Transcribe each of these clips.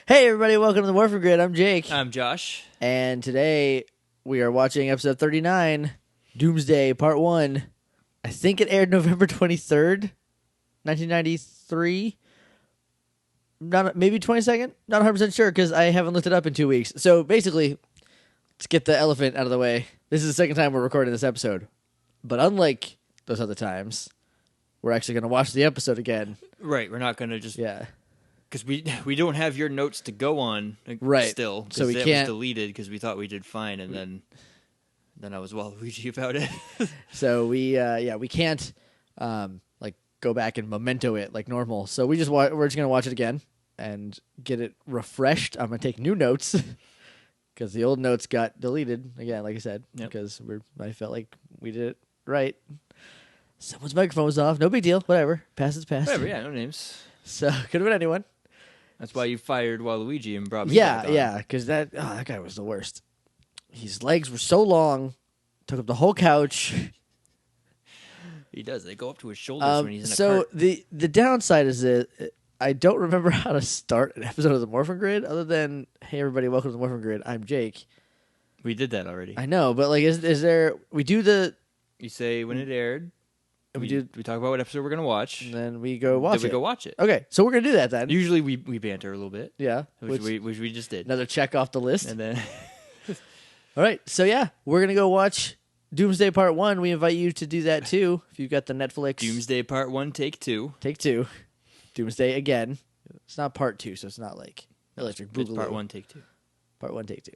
Hey everybody, welcome to the Morphin Grid. I'm Jake. I'm Josh. And today we are watching episode 39, Doomsday Part 1. I think it aired November 23rd, 1993. Maybe 22nd? Not 100% sure because I haven't looked it up in 2 weeks. So basically, let's get the elephant out of the way. This is the second time we're recording this episode. But unlike those other times, we're actually going to watch the episode again. Right, we're not going to just... Yeah. Because we don't have your notes to go on right. Still. So we that can't... was deleted because we thought we did fine, and then I was Waluigi about it. So we can't go back and memento it like normal. So we're just gonna watch it again and get it refreshed. I'm gonna take new notes because the old notes got deleted again, like I said, because I felt like we did it right. Someone's microphone was off. No big deal. Whatever. Past is past. Whatever. Yeah, no names. So could have been anyone. That's why you fired Waluigi and brought me back on. Yeah, because that guy was the worst. His legs were so long, took up the whole couch. He does. They go up to his shoulders when he's in a cart. So the downside is that I don't remember how to start an episode of the Morphin Grid other than, hey everybody, welcome to the Morphin Grid. I'm Jake. We did that already. I know, but is there? We do the. You say when it aired. We talk about what episode we're gonna watch. And then we go watch it. Then we go watch it. Okay, so we're gonna do that then. Usually we banter a little bit. Yeah, which we just did. Another check off the list. And then. All right, so yeah, we're gonna go watch Doomsday Part 1. We invite you to do that too if you've got the Netflix. Doomsday Part 1, Take 2. Take 2. Doomsday again. It's not Part 2, so it's not like Electric Boogaloo. It's Part 1, Take 2. Part 1, Take 2.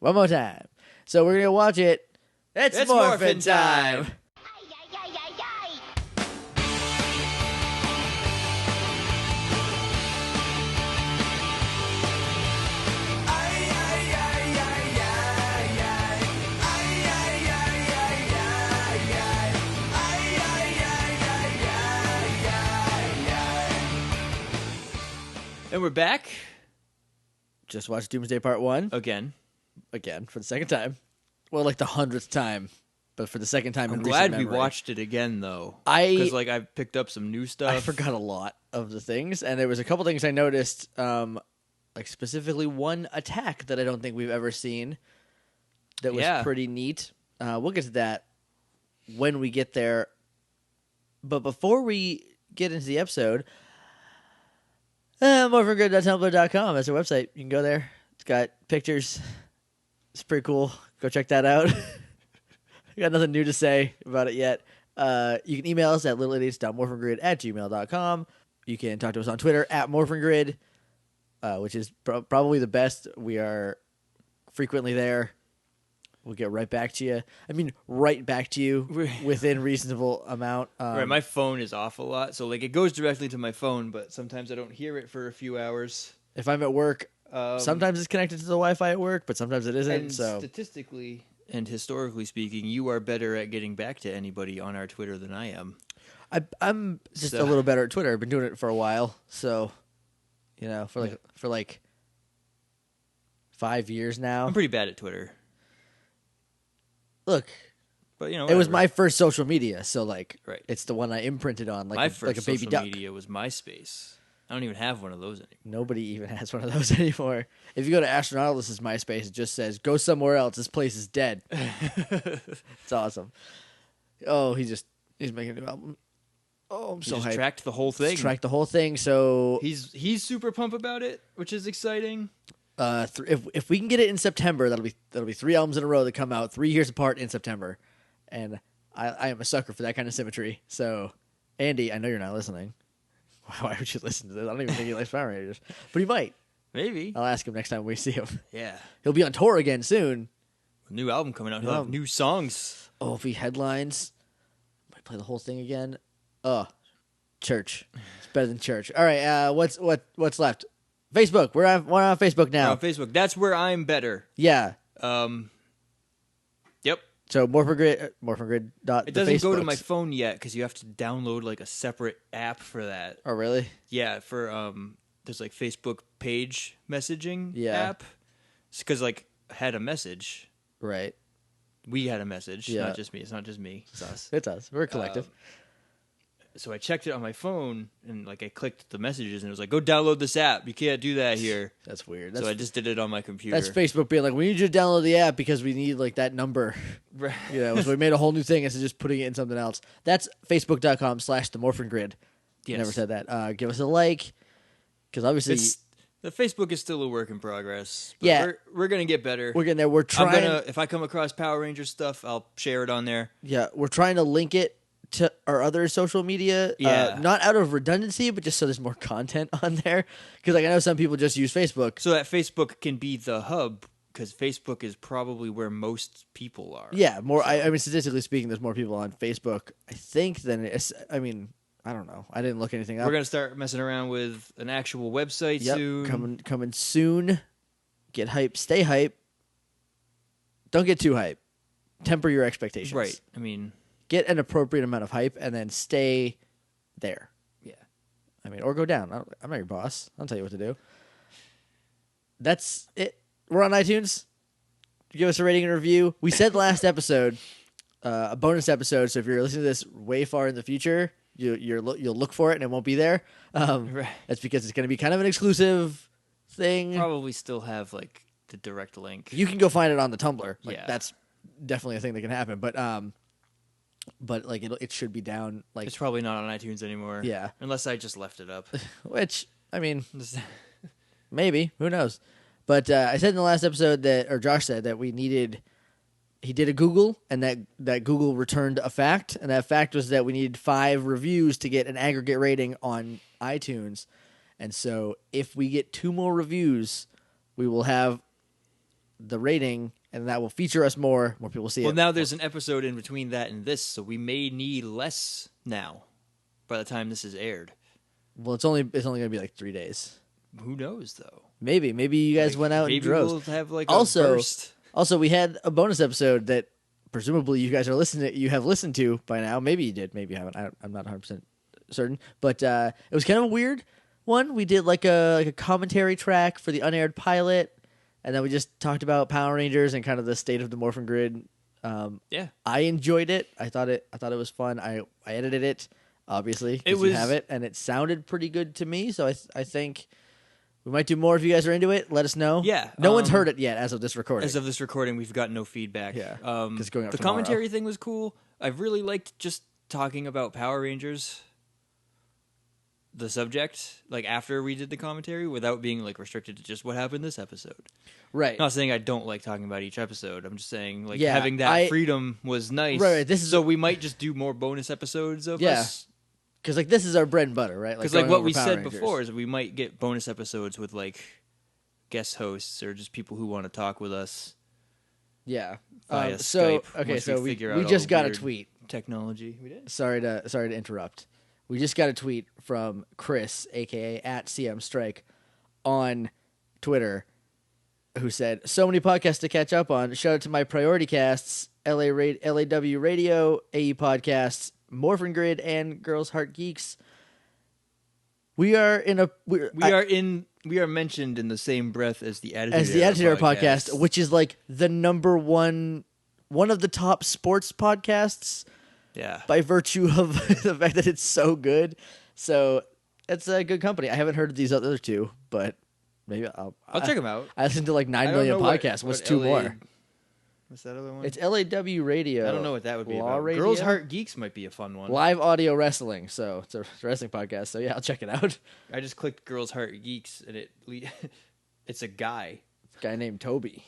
One more time. So we're gonna watch it. It's Morphin time. And we're back. Just watched Doomsday Part 1. Again, for the second time. Well, like the 100th time, but for the second time in I'm recent glad memory. we watched it again, though. Because I picked up some new stuff. I forgot a lot of the things, and there was a couple things I noticed, like specifically one attack that I don't think we've ever seen that was pretty neat. We'll get to that when we get there. But before we get into the episode... morphingrid.tumblr.com. That's our website. You can go there. It's got pictures. It's pretty cool. Go check that out. I got nothing new to say about it yet. You can email us at littleidiots.morphingrid@gmail.com. You can talk to us on Twitter at morphingrid, which is probably the best. We are frequently there. We'll get right back to you. I mean, right back to you within reasonable amount. Right, my phone is off a lot, so it goes directly to my phone, but sometimes I don't hear it for a few hours. If I'm at work, sometimes it's connected to the Wi-Fi at work, but sometimes it isn't. And so statistically and historically speaking, you are better at getting back to anybody on our Twitter than I am. I'm just a little better at Twitter. I've been doing it for a while, so for like 5 years now. I'm pretty bad at Twitter. Look, but it was my first social media, so right. It's the one I imprinted on, my first a baby social duck. Media was MySpace. I don't even have one of those anymore. Nobody even has one of those anymore. If you go to Astronautilus' MySpace, it just says, "Go somewhere else. This place is dead." It's awesome. Oh, he's making a new album. Oh, I'm so hyped. Tracked the whole thing. Tracked the whole thing. So he's super pumped about it, which is exciting. If we can get it in September, that'll be 3 albums in a row that come out 3 years apart in September, and I am a sucker for that kind of symmetry. So, Andy, I know you're not listening. Why would you listen to this? I don't even think he likes Power Rangers, but he might. Maybe I'll ask him next time we see him. Yeah, he'll be on tour again soon. New album coming out. He'll have new songs. Oh, if he headlines, might play the whole thing again. Church. It's better than church. All right. What's left? Facebook. We're on Facebook now. We're on Facebook. That's where I'm better. Yeah. Yep. So morphingrid. It doesn't go to my phone yet because you have to download like a separate app for that. Oh, really? Yeah. For there's like Facebook page messaging app. Because I had a message. Right. We had a message. Yeah. Not just me. It's not just me. It's us. It's us. We're a collective. So I checked it on my phone, and like I clicked the messages, and it was like, "Go download this app. You can't do that here." That's weird. So I just did it on my computer. That's Facebook being like, "We need you to download the app because we need like that number." Right. So we made a whole new thing instead of just putting it in something else. That's facebook.com/the Morphin Grid. Yes. Never said that. Give us a like, because obviously the Facebook is still a work in progress. But yeah, we're gonna get better. We're getting there. We're trying. If I come across Power Rangers stuff, I'll share it on there. Yeah, we're trying to link it to our other social media. Yeah. Not out of redundancy, but just so there's more content on there. Because like I know some people just use Facebook, so that Facebook can be the hub. Because Facebook is probably where most people are. Yeah, more. So. I mean, statistically speaking, there's more people on Facebook, I think, than it's. I mean, I don't know. I didn't look anything up. We're gonna start messing around with an actual website soon. Coming soon. Get hype. Stay hype. Don't get too hype. Temper your expectations. Right. I mean, get an appropriate amount of hype and then stay there. Yeah. I mean, or go down. I'm not your boss. I'll tell you what to do. That's it. We're on iTunes. Give us a rating and review. We said last episode, a bonus episode. So if you're listening to this way far in the future, you'll look for it and it won't be there. Right. That's because it's going to be kind of an exclusive thing. Probably still have like the direct link. You can go find it on the Tumblr. Yeah, that's definitely a thing that can happen. But like it should be down. Like it's probably not on iTunes anymore. Yeah, unless I just left it up. Which I mean, maybe, who knows? But I said in the last episode or Josh said that he did a Google, and that Google returned a fact, and that fact was that we needed 5 reviews to get an aggregate rating on iTunes. And so if we get 2 more reviews, we will have the rating, and that will feature us more people will see it. Well, now there's an episode in between that and this, so we may need less now by the time this is aired. Well, it's only going to be like 3 days. Who knows, though? Maybe you guys went out and droves. Maybe we'll have like a burst. Also, we had a bonus episode that presumably you guys are listening. You have listened to by now. Maybe you did. Maybe you haven't. I'm not 100% certain. But it was kind of a weird one. We did like a commentary track for the unaired pilot, and then we just talked about Power Rangers and kind of the state of the Morphin Grid. Yeah, I enjoyed it. I thought it was fun. I edited it, obviously, because you have it, and it sounded pretty good to me. So I think. We might do more if you guys are into it. Let us know. Yeah. No one's heard it yet as of this recording. As of this recording, we've got no feedback. Yeah. Going up the tomorrow. commentary thing was cool. I've really liked just talking about Power Rangers, the subject, like after we did the commentary, without being like restricted to just what happened this episode. Right. Not saying I don't like talking about each episode. I'm just saying like having that freedom was nice. Right. So we might just do more bonus episodes of us. Because like this is our bread and butter, right? Because like what we said before is we might get bonus episodes with like guest hosts or just people who want to talk with us. Yeah. Via so Skype, okay, so we figure out just got a weird tweet. Technology. We did. Sorry to interrupt. We just got a tweet from Chris, aka @CMStrike, on Twitter, who said, "So many podcasts to catch up on. Shout out to my priority casts: LAW Radio, AE Podcasts, Morphin Grid, and Girls Heart Geeks. We are mentioned in the same breath as the Attitude Era podcast, which is like the number one of the top sports podcasts. Yeah, by virtue of the fact that it's so good. So it's a good company. I haven't heard of these other 2, but maybe I'll check them out. I listen to like 9 million podcasts. What's 2 more? What's that other one? It's LAW Radio. I don't know what that would be about. Radio? Girls Heart Geeks might be a fun one. Live audio wrestling. So it's a wrestling podcast. So yeah, I'll check it out. I just clicked Girls Heart Geeks and it's a guy. A guy named Toby.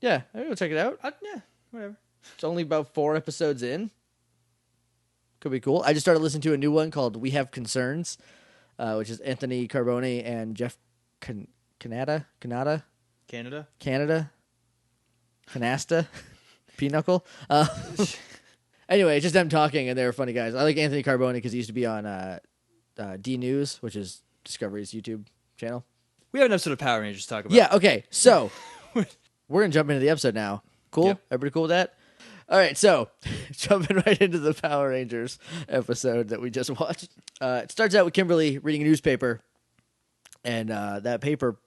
Yeah, I'll check it out. Yeah, whatever. It's only about 4 episodes in. Could be cool. I just started listening to a new one called We Have Concerns, which is Anthony Carbone and Jeff Canada. Canasta, Pinochle. Anyway, it's just them talking, and they're funny guys. I like Anthony Carbone because he used to be on D News, which is Discovery's YouTube channel. We have an episode of Power Rangers to talk about. Yeah, okay. So, we're going to jump into the episode now. Cool? Yep. Everybody cool with that? All right, so, jumping right into the Power Rangers episode that we just watched. It starts out with Kimberly reading a newspaper, and that paper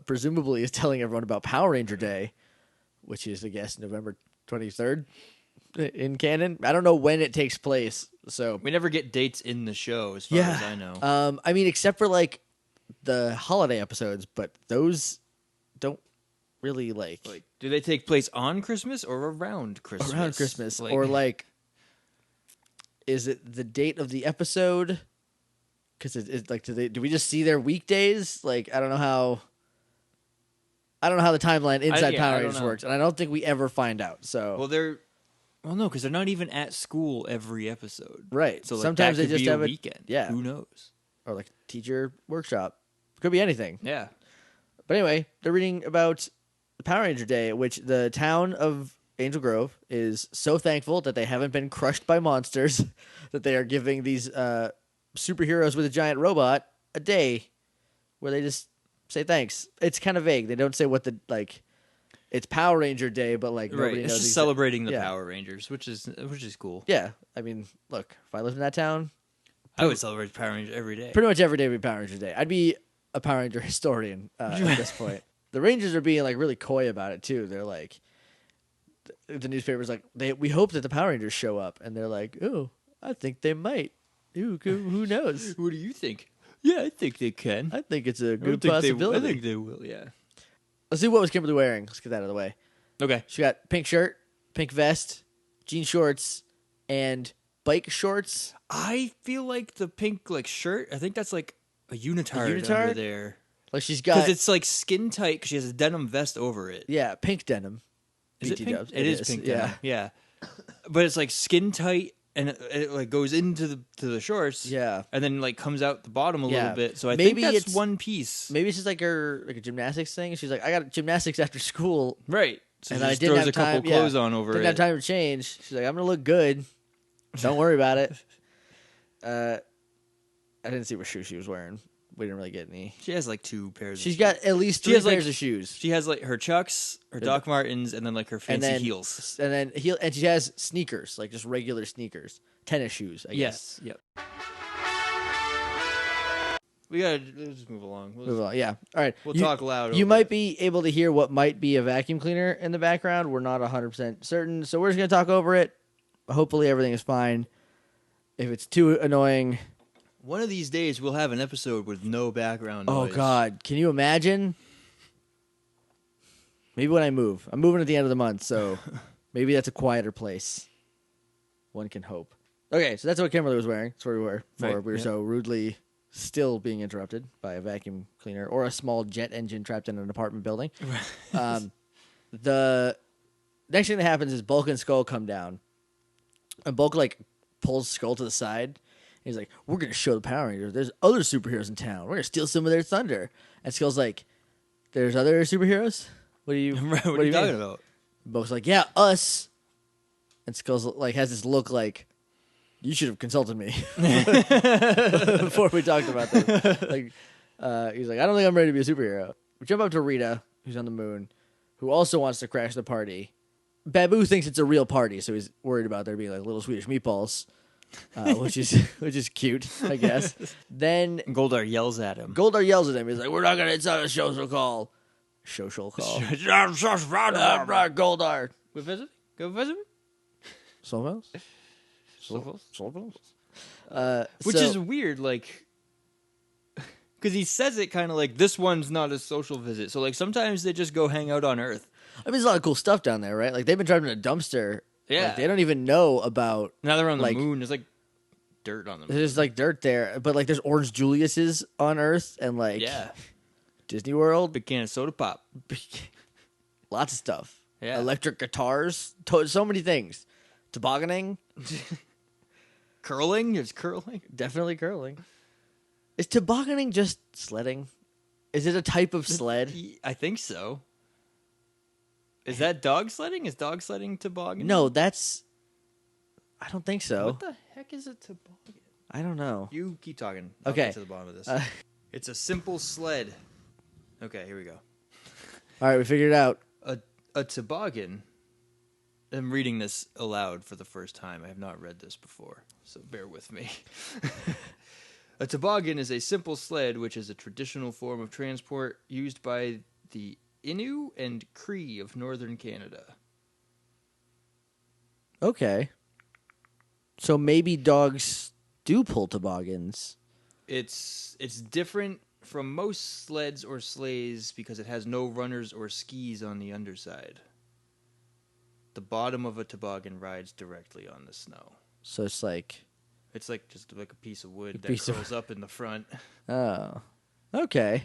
presumably is telling everyone about Power Ranger Day, which is, I guess, November 23rd. in canon. I don't know when it takes place. So We never get dates in the show, as far as I know. I mean, except for like the holiday episodes, but those don't really like Do they take place on Christmas or around Christmas? around Christmas, or like, is it the date of the episode? Because it's like, do we just see their weekdays? Like, I don't know how the timeline inside Power Rangers works, and I don't think we ever find out. So no, because they're not even at school every episode, right. So sometimes that they could just be have a weekend. Yeah, who knows? Or like teacher workshop, could be anything. Yeah. But anyway, they're reading about the Power Ranger Day, which the town of Angel Grove is so thankful that they haven't been crushed by monsters, that they are giving these superheroes with a giant robot a day where they just say thanks. It's kind of vague. They don't say what it's Power Ranger Day, but like nobody It's knows. just celebrating the Power Rangers, which is cool. Yeah, I mean, look, if I lived in that town, I would celebrate Power Rangers every day. Pretty much every day would be Power Ranger Day. I'd be a Power Ranger historian at this point. The Rangers are being like really coy about it too. They're like, the newspaper's like, we hope that the Power Rangers show up, and they're like, oh, I think they might. Ooh, who knows? What do you think? Yeah, I think they can. I think it's a good possibility. I think they will. Yeah. Let's see what was Kimberly wearing. Let's get that out of the way. Okay. She got pink shirt, pink vest, jean shorts, and bike shorts. I feel like the pink shirt. I think that's like a unitard under there. Like she's got, because it's like skin tight because she has a denim vest over it. Yeah, pink denim. Is it pink? Dubs. It is pink denim. Yeah. But it's like skin tight and it like goes into the shorts. Yeah. And then like comes out the bottom a little bit. So I maybe think that's it's one piece. Maybe it's just like a gymnastics thing. She's like, I got gymnastics after school. Right. So and she just throws a couple clothes on over it. Didn't have time to change. She's like, I'm gonna look good. Don't worry about it. I didn't see what shoe she was wearing. We didn't really get any. She has like two pairs. She's got at least three pairs of shoes. She has like her Chucks, her Doc Martens, and then like her fancy heels. And she has sneakers, like just regular sneakers, tennis shoes. I guess. Yes. Yep. Let's just move along. Move on. Yeah. All right. We'll talk loud. You might be able to hear what might be a vacuum cleaner in the background. We're not 100% certain, so we're just gonna talk over it. Hopefully, everything is fine. If it's too annoying. One of these days, we'll have an episode with no background noise. Oh, God. Can you imagine? Maybe when I move. I'm moving at the end of the month, so maybe that's a quieter place. One can hope. Okay, so that's what Kimberly was wearing. That's where we were before we were so rudely still being interrupted by a vacuum cleaner or a small jet engine trapped in an apartment building. The next thing that happens is Bulk and Skull come down. And Bulk, pulls Skull to the side. He's like, we're going to show the Power Rangers. There's other superheroes in town. We're going to steal some of their thunder. And Skull's like, there's other superheroes? What are you, what are you talking about? Bulk's like, yeah, us. And Skull's has this look like, you should have consulted me before we talked about this. He's like, I don't think I'm ready to be a superhero. We jump up to Rita, who's on the moon, who also wants to crash the party. Babu thinks it's a real party, so he's worried about there being little Swedish meatballs. Which is cute, I guess. Then Goldar yells at him. He's like, "We're not gonna. It's not a social call. Social call. Goldar. Go visit. Go visit. Soulfells. Which is weird, because he says it kind of like this one's not a social visit. So sometimes they just go hang out on Earth. I mean, there's a lot of cool stuff down there, right? Like they've been driving a dumpster. Yeah, they don't even know about. Now they're on the moon. There's dirt on the moon. There's dirt there, but there's Orange Julius's on Earth and Disney World. Big can of soda pop. Lots of stuff. Yeah, electric guitars. So many things. Tobogganing. Curling. There's curling. Definitely curling. Is tobogganing just sledding? Is it a type of sled? I think so. Is that dog sledding? Is dog sledding toboggan? No, I don't think so. What the heck is a toboggan? I don't know. You keep talking. I'll get to the bottom of this. It's a simple sled. Okay, here we go. All right, we figured it out. A toboggan. I'm reading this aloud for the first time. I have not read this before, so bear with me. A toboggan is a simple sled, which is a traditional form of transport used by the Innu and Cree of northern Canada. Okay. So maybe dogs do pull toboggans. It's different from most sleds or sleighs because it has no runners or skis on the underside. The bottom of a toboggan rides directly on the snow. So it's like... It's like just like a piece of wood that piece of- curls up in the front. Oh. Okay.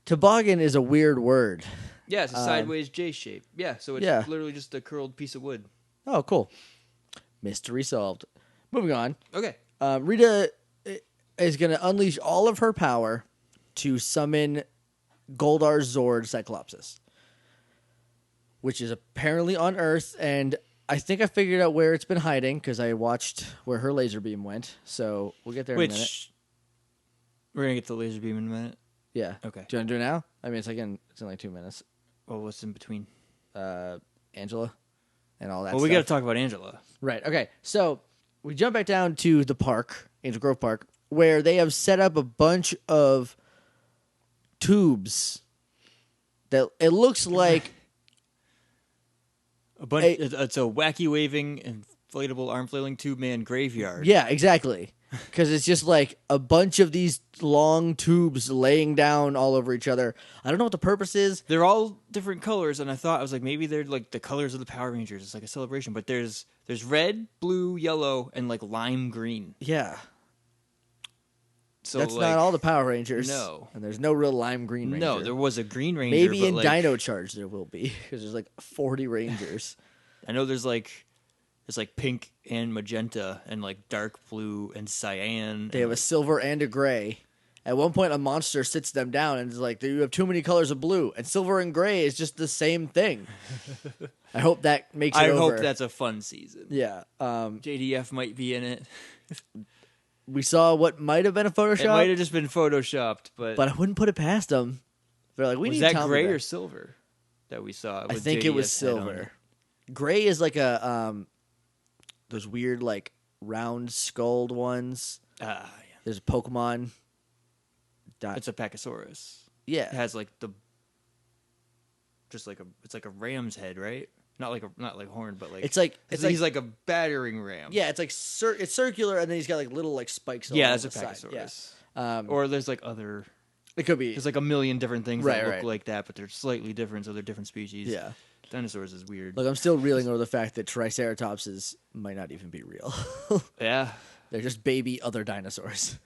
Toboggan is a weird word. Yeah, it's a sideways J shape. Yeah, so it's literally just a curled piece of wood. Oh, cool. Mystery solved. Moving on. Okay. Rita is going to unleash all of her power to summon Goldar's Zord Cyclopsis, which is apparently on Earth, and I think I figured out where it's been hiding because I watched where her laser beam went. So we'll get there in a minute. We're going to get the laser beam in a minute? Yeah. Okay. Do you want to do it now? I mean, it's in like 2 minutes. Well, what's in between? Angela and all that Well, stuff. we got to talk about Angela. Right. Okay. So we jump back down to the park, Angel Grove Park, where they have set up a bunch of tubes that it looks like It's a wacky waving inflatable arm flailing tube man graveyard. Yeah, exactly. Because it's just like a bunch of these long tubes laying down all over each other. I don't know what the purpose is. They're all different colors, and I was like, maybe they're like the colors of the Power Rangers. It's like a celebration, but there's red, blue, yellow, and like lime green. Yeah. So that's like, not all the Power Rangers. No. And there's no real lime green ranger. No, there was a green ranger. Maybe in but like, Dino Charge there will be, because there's like 40 rangers. I know there's like pink and magenta and like dark blue and cyan. They have a silver and a gray. At one point, a monster sits them down and is like, you have too many colors of blue. And silver and gray is just the same thing. I hope that makes it over. I hope that's a fun season. Yeah. JDF might be in it. We saw what might have been a Photoshop. It might have just been photoshopped, but I wouldn't put it past them. They're like, we was need that Tommy gray back. or silver that we saw? I with think it was JDF's head on silver. Gray is like a those weird like round skulled ones. Yeah. There's a Pokemon. It's a Pachosaurus. Yeah. It has like it's like a ram's head, right? Not like horn, but like he's like a battering ram. Yeah, it's like it's circular, and then he's got like little like spikes. Yeah, along that's a the Pachosaurus. side. Yeah. Or there's like other. It could be. There's like a million different things that look right. like that, but they're slightly different, so they're different species. Yeah. Dinosaurs is weird. Look, I'm still reeling over the fact that Triceratopses might not even be real. Yeah. They're just baby other dinosaurs.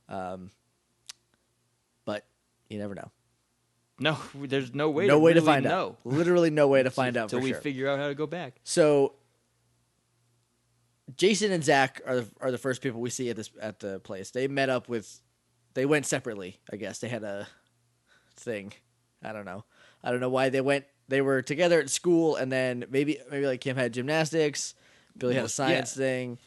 But you never know. No, there's no way. No way to really find know. out. Literally no way to find out until for we sure. figure out how to go back. So Jason and Zach are the first people we see at the place. They met up with. They went separately. I guess they had a thing. I don't know why they went. They were together at school, and then maybe like Kim had gymnastics. Billy had a science thing.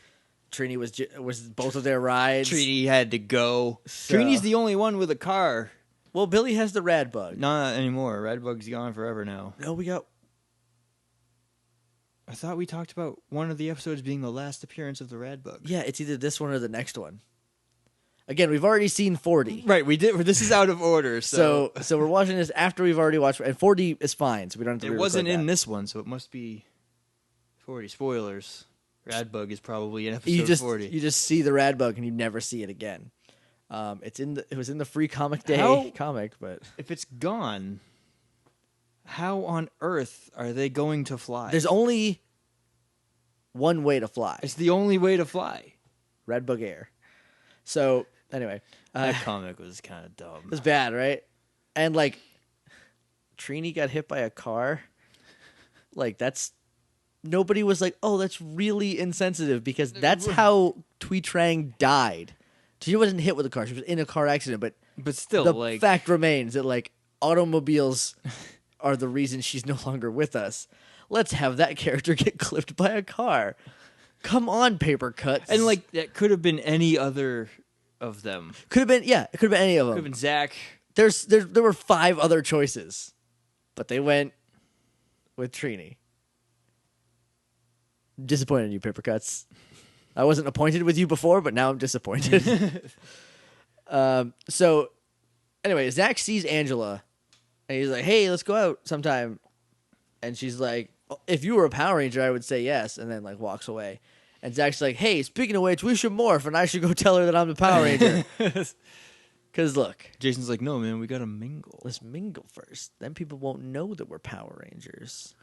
Trini was both of their rides. Trini had to go. So- Trini's the only one with a car. Well, Billy has the rad bug. Not anymore. Radbug's gone forever now. No, we got. I thought we talked about one of the episodes being the last appearance of the Radbug. Yeah, it's either this one or the next one. Again, we've already seen 40. Right, we did. This is out of order, So we're watching this after we've already watched, and 40 is fine, so we don't have to. It wasn't re-record in that. this one, so it must be 40. Spoilers. Radbug is probably in episode 40. You just see the rad bug and you never see it again. It was in the free comic day comic, but If it's gone, how on earth are they going to fly? there's only one way to fly. It's the only way to fly. Rad bug air. So anyway, That comic was kind of dumb. it was bad, right? And like, Trini got hit by a car. Like nobody was like, oh, that's really insensitive because that's how Tui Trang died. She wasn't hit with a car; she was in a car accident. But still, the like, fact remains that like automobiles are the reason she's no longer with us. Let's have that character get clipped by a car. Come on, paper cuts. and like that could have been any other of them. could have been it could have been any of Could have them. been Zach. There were 5 other choices, but they went with Trini. Disappointed in you, paper cuts. I wasn't appointed with you before, but now I'm disappointed. So, anyway, Zach sees Angela, and he's like, "Hey, let's go out sometime." And she's like, if you were a Power Ranger, I would say yes, and then like walks away. And Zach's like, hey, speaking of which, we should morph, and I should go tell her that I'm the Power Ranger. Because look, Jason's like, no, man, we gotta mingle. let's mingle first. Then people won't know that we're Power Rangers.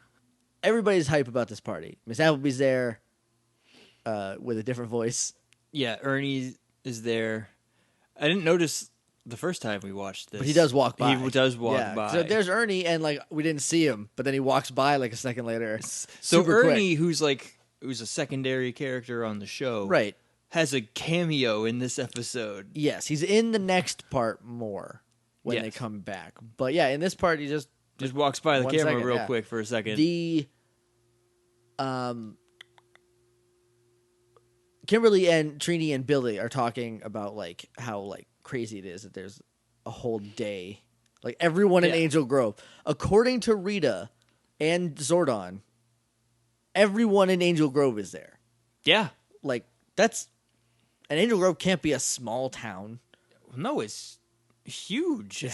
Everybody's hype about this party. Miss Appleby's there with a different voice. Yeah, Ernie is there. I didn't notice the first time we watched this. But he does walk by. He does walk by. So there's Ernie, and like we didn't see him, but then he walks by like a second later. So Super Ernie, quick. who's a secondary character on the show, Right. has a cameo in this episode. Yes, he's in the next part more when they come back. But yeah, in this part, he just walks by the camera second, real quick for a second. The Kimberly and Trini and Billy are talking about like how like crazy it is that there's a whole day, like everyone in Angel Grove, according to Rita and Zordon, everyone in Angel Grove is there. Yeah, Like that's and Angel Grove can't be a small town. no, it's huge. It It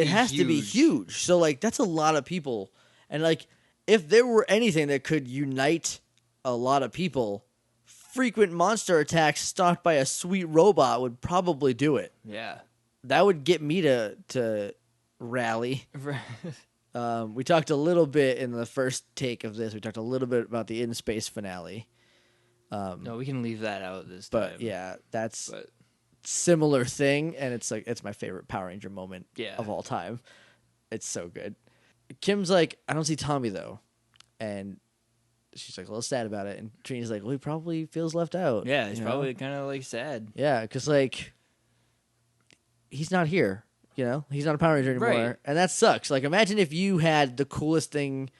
has to be huge. So like that's a lot of people. And like if there were anything that could unite a lot of people, frequent monster attacks stalked by a sweet robot would probably do it. Yeah. That would get me to rally. We talked a little bit in the first take of this. We talked a little bit about the in space finale. No, we can leave that out this But time. yeah, that's But similar thing, and it's like it's my favorite Power Ranger moment Yeah. of all time. It's so good. Kim's like, I don't see Tommy though, and she's like a little sad about it. And Trina's like, well, he probably feels left out. yeah, he's you know? probably kind of like sad. Yeah, because like he's not here. You know, he's not a Power Ranger anymore, Right. and that sucks. Like, imagine if you had the coolest thing.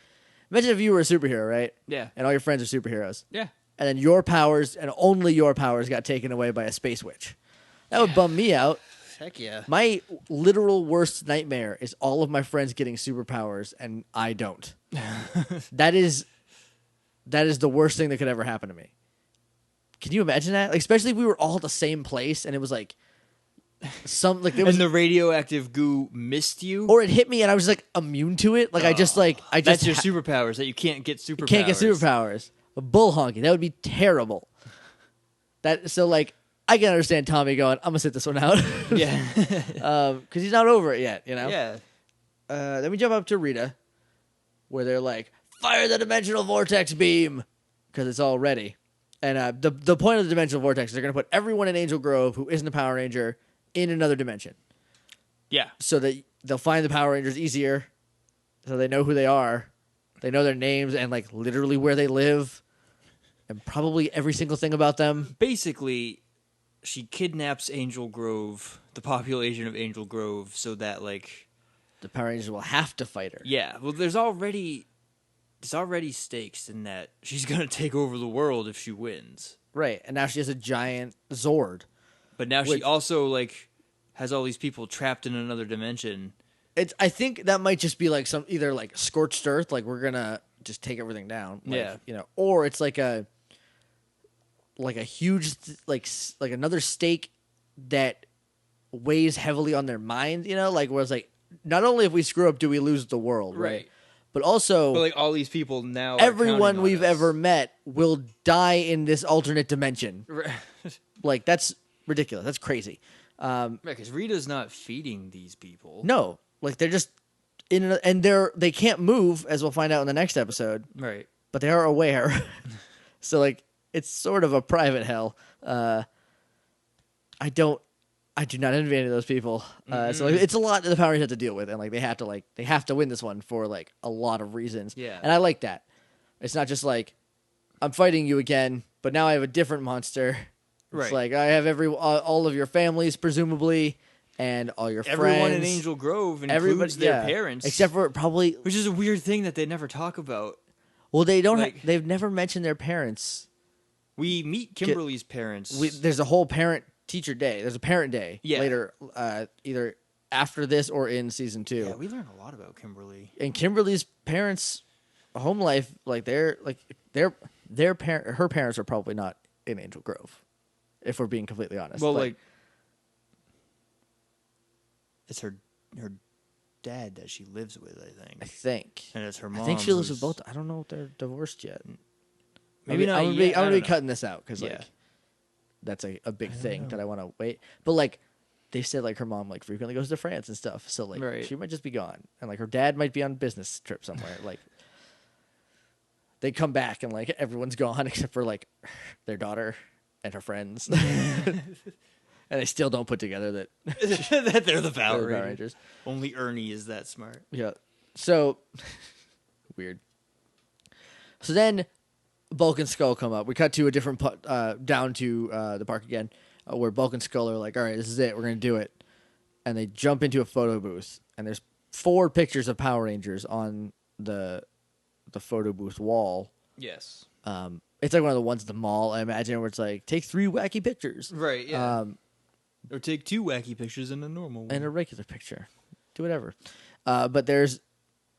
Imagine if you were a superhero, right? Yeah. And all your friends are superheroes, Yeah. and then your powers and only your powers got taken away by a space witch. That would bum me out. Heck yeah. My literal worst nightmare is all of my friends getting superpowers and I don't. That is the worst thing that could ever happen to me. Can you imagine that? Like, especially if we were all at the same place and it was like there was, And the radioactive goo missed you. or it hit me and I was like immune to it. Like I just That's your superpowers that you can't get superpowers. can't get superpowers. Bull honking. That would be terrible. Like I can understand Tommy going, I'm gonna sit this one out. Yeah. Because he's not over it yet, you know? Yeah. Then we jump up to Rita, where they're like, fire the dimensional vortex beam, because it's all ready. And the point of the dimensional vortex is they're going to put everyone in Angel Grove who isn't a Power Ranger in another dimension. Yeah. So that they'll find the Power Rangers easier, so they know who they are. They know their names and like literally where they live, and probably every single thing about them. Basically, she kidnaps Angel Grove, the population of Angel Grove, so that like The Power Rangers will have to fight her. yeah, well there's already stakes in that she's going to take over the world if she wins. Right, and now she has a giant Zord. But now Which- she also like has all these people trapped in another dimension. I think that might just be like some either like scorched earth, like we're gonna just take everything down, like, Yeah. you know, or it's like a huge like another stake that weighs heavily on their mind, you know, like where it's like not only if we screw up do we lose the world, right? But also But like all these people now are everyone counting on we've us. ever met will die in this alternate dimension. Right, Like that's ridiculous. That's crazy. because Rita's not feeding these people. No, like they're just and they can't move, as we'll find out in the next episode. Right. But they are aware. So like it's sort of a private hell. I do not envy any of those people. So like, it's a lot that the Power Rangers have to deal with, and like they have to win this one for like a lot of reasons. Yeah. And I like that. It's not just like I'm fighting you again, but now I have a different monster. It's Right. like I have all of your families presumably, and all your Everyone in friends. Angel Grove includes Everybody, their yeah. parents, except for probably. which is a weird thing that they never talk about. Well, they don't. like- They've never mentioned their parents. We meet Kimberly's parents. There's a whole parent-teacher day. There's a parent day Yeah. later, either after this or in season 2. yeah, we learn a lot about Kimberly. And Kimberly's parents' home life, like her parents are probably not in Angel Grove, if we're being completely honest. Well, like it's her dad that she lives with, I think. I think. And it's her mom. I think she lives with who's- both. I don't know if they're divorced yet. Maybe not I'm yet. I gonna don't be know. cutting this out because Yeah. like that's a big I don't thing know. that I want to wait. But like they said, like her mom like frequently goes to France and stuff, so like Right. she might just be gone, and like her dad might be on a business trip somewhere. Like they come back and like everyone's gone except for like their daughter and her friends, and they still don't put together that that they're the Power they're the Rangers. Power Rangers. Only Ernie is that smart. Yeah. So weird. So then Bulk and Skull come up. We cut to a different down to the park again, where Bulk and Skull are like, "All right, this is it. We're gonna do it." And they jump into a photo booth, and there's 4 pictures of Power Rangers on the photo booth wall. Yes. It's like one of the ones at the mall, I imagine, where it's like, take 3 wacky pictures. Right, yeah. Or take 2 wacky pictures and a normal one. And a regular picture. Do whatever. But there's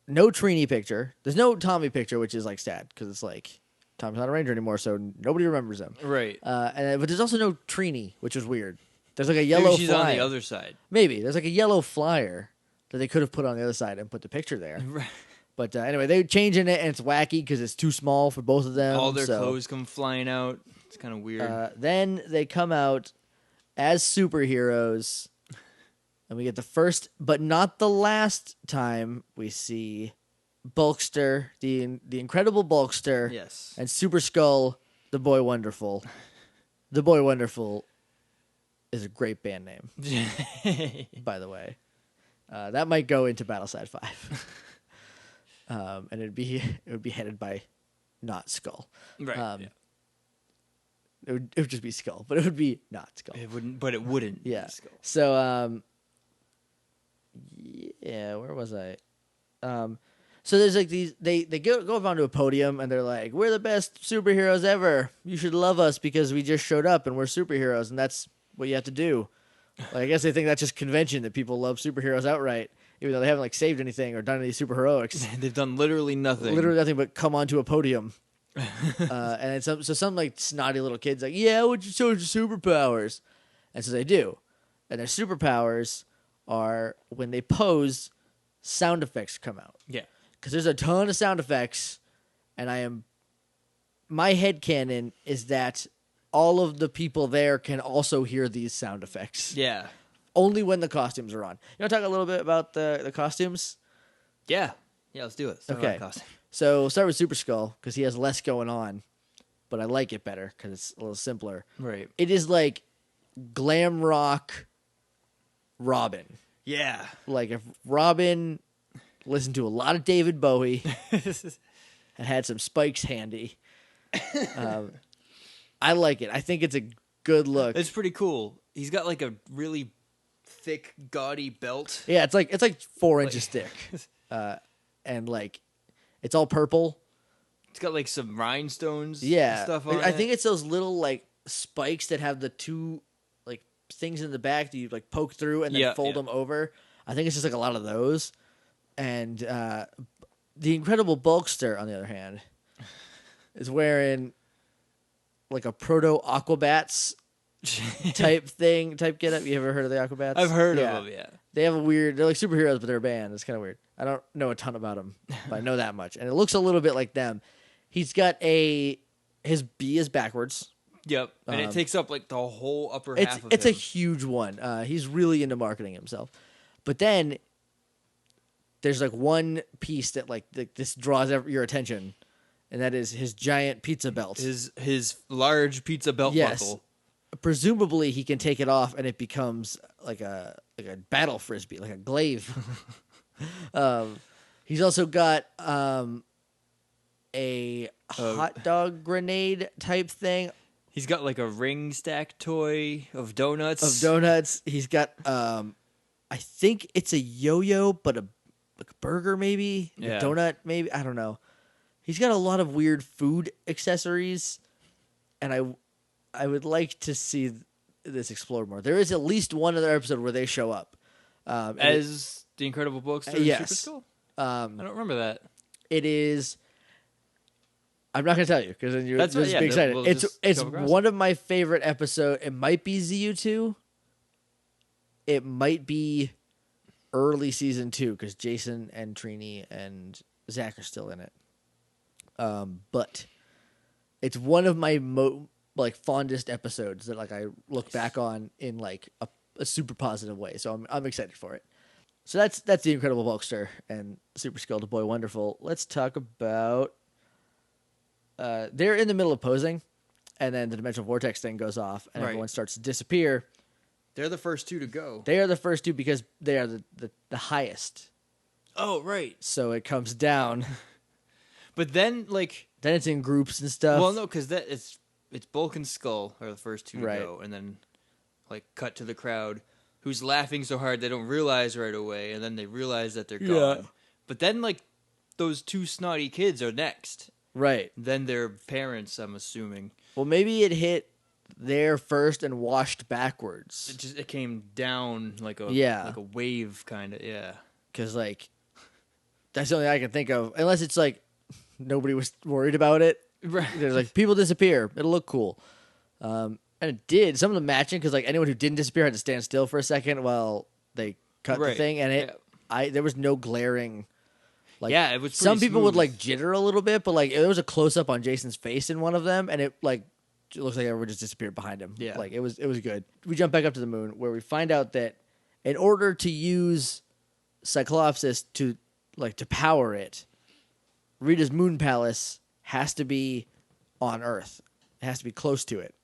no Trini picture. There's no Tommy picture, which is like sad because it's like Tommy's not a ranger anymore, so nobody remembers him. Right. But there's also no Trini, which is weird. There's like a yellow Maybe she's flyer. on the other side. Maybe. There's like a yellow flyer that they could have put on the other side and put the picture there. Right. But anyway, they're changing it, and it's wacky because it's too small for both of them. All their so, clothes come flying out. It's kind of weird. Then they come out as superheroes, and we get the first, but not the last time we see Bulkster, the incredible Bulkster, Yes. and Super Skull, the Boy Wonderful. The Boy Wonderful is a great band name, by the way. That might go into Battleside 5. And it would be headed by not Skull. Right. Yeah. It would just be Skull, but it would be not Skull. It wouldn't, but it wouldn't. Yeah. Be Skull. So yeah, where was I? So there's like these they go up onto a podium and they're like, "We're the best superheroes ever. You should love us because we just showed up and we're superheroes and that's what you have to do." Like, I guess they think that's just convention that people love superheroes outright, even though they haven't like saved anything or done any superheroics. They've done literally nothing. Literally nothing but come onto a podium. And it's some like snotty little kids like, "Yeah, what'd you show your superpowers?" And so they do. And their superpowers are when they pose, sound effects come out. Yeah. Because there's a ton of sound effects, and my headcanon is that all of the people there can also hear these sound effects. Yeah. Only when the costumes are on. You want to talk a little bit about the costumes? Yeah. Yeah, let's do it. Let's talk Okay. about costume. So start with Super Skull, because he has less going on, but I like it better because it's a little simpler. Right. It is like glam rock Robin. Yeah. Like if Robin listened to a lot of David Bowie and had some spikes handy. I like it. I think it's a good look. It's pretty cool. He's got like a really thick, gaudy belt. Yeah, it's like 4 inches thick, and like it's all purple. It's got like some rhinestones. Yeah, and stuff on I it. think it's those little like spikes that have the 2 like things in the back that you like poke through and then Yeah, fold yeah. them over. I think it's just like a lot of those. And the Incredible Bulkster, on the other hand, is wearing like a proto Aquabats type getup. You ever heard of the Aquabats? I've heard of them. Yeah. They're like superheroes, but they're a band. It's kind of weird. I don't know a ton about them, but I know that much. And it looks a little bit like them. He's got his B is backwards. Yep. And it takes up like the whole upper It's half of it's him. a huge one. He's really into marketing himself. But then there's like one piece that like this draws your attention, and that is his giant pizza belt. His large pizza belt buckle. Presumably he can take it off and it becomes like a battle frisbee, like a glaive. He's also got a hot dog grenade type thing He's got like a ring stack toy of donuts. He's got I think it's a yo-yo, but like a burger maybe, Yeah. a donut maybe. I don't know. He's got a lot of weird food accessories, and I would like to see this explored more. There is at least one other episode where they show up As the Incredible Bulkster and yes. Super Skull? I Um, don't remember that. it is. I'm not going to tell you because then you're That's just what- yeah, be excited. we'll It's just go across. one of my favorite episodes. It might be ZU2. It might be early season 2 because Jason and Trini and Zach are still in it. But it's one of my fondest episodes that like I look back on in like a super positive way. So I'm excited for it. So that's the Incredible Hulkster and Super Skeletal Boy Wonderful. Let's talk about. They're in the middle of posing, and then the dimensional vortex thing goes off, and everyone starts to disappear. They're the first 2 to go. They are the first 2 because they are the highest. Oh, right. So it comes down. But then, like... Then it's in groups and stuff. Well, no, because it's Bulk and Skull are the first 2 to go, and then, like, cut to the crowd, who's laughing so hard they don't realize right away, and then they realize that they're gone. But then, like, those 2 snotty kids are next. Right. Then their parents, I'm assuming. Well, maybe it hit there first and washed backwards. It came down like a wave, kind of, yeah. Because, like, that's the only thing I can think of. Unless it's, like, nobody was worried about it. Right. There's, like, people disappear. It'll look cool. And it did. Some of them matching, because, like, anyone who didn't disappear had to stand still for a second while they cut the thing. And there was no glaring... Like, yeah, it was some people smooth. would, like, jitter a little bit, but, like, there was a close-up on Jason's face in one of them, and it, like... It looks like everyone just disappeared behind him. Yeah. Like, it was good. We jump back up to the moon, where we find out that in order to use Cyclopsis to power it, Rita's moon palace has to be on Earth. It has to be close to it,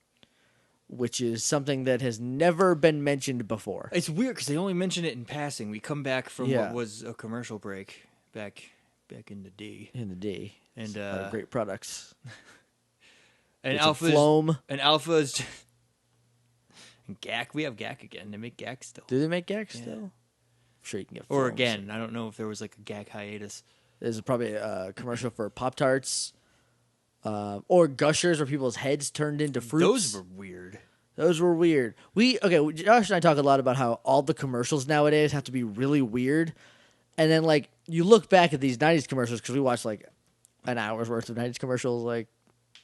which is something that has never been mentioned before. It's weird, because they only mention it in passing. We come back from what was a commercial break back in the day. In the day. And great products. And Alpha is just... And GAC, we have GAC again. They make GAC still. Do they make GAC still? I'm sure you can get Or Floams. again. I don't know if there was like a GAC hiatus. There's probably a commercial for Pop-Tarts. Or Gushers where people's heads turned into fruits. Those were weird. Josh and I talk a lot about how all the commercials nowadays have to be really weird. And then, like, you look back at these 90s commercials, because we watched, like, an hour's worth of 90s commercials, like,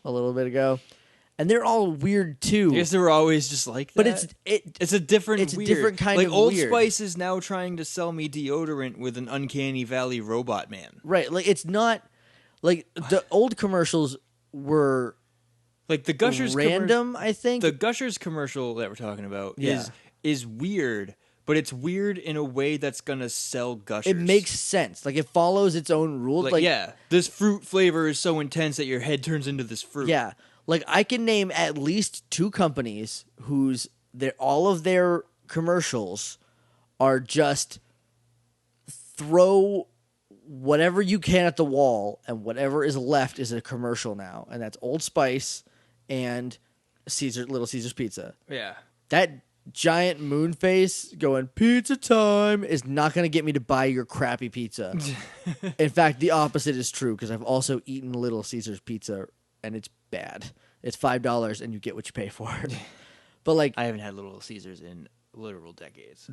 a little bit ago, and they're all weird too. I guess they were always just like that. But it's a different weird. A different kind like of Old weird. Spice is now trying to sell me deodorant with an Uncanny Valley robot man. Right, like it's not like the old commercials were like the Gushers random. I think the Gushers commercial that we're talking about is weird. But it's weird in a way that's gonna sell Gushers. It makes sense. Like, it follows its own rules. Like, yeah, this fruit flavor is so intense that your head turns into this fruit. Yeah. Like, I can name at least 2 companies all of their commercials are just throw whatever you can at the wall, and whatever is left is a commercial now. And that's Old Spice and Little Caesar's Pizza. Yeah. That giant moon face going pizza time is not going to get me to buy your crappy pizza. In fact, the opposite is true, because I've also eaten Little Caesar's Pizza and it's bad. It's $5 and you get what you pay for. But like, I haven't had Little Caesars in literal decades.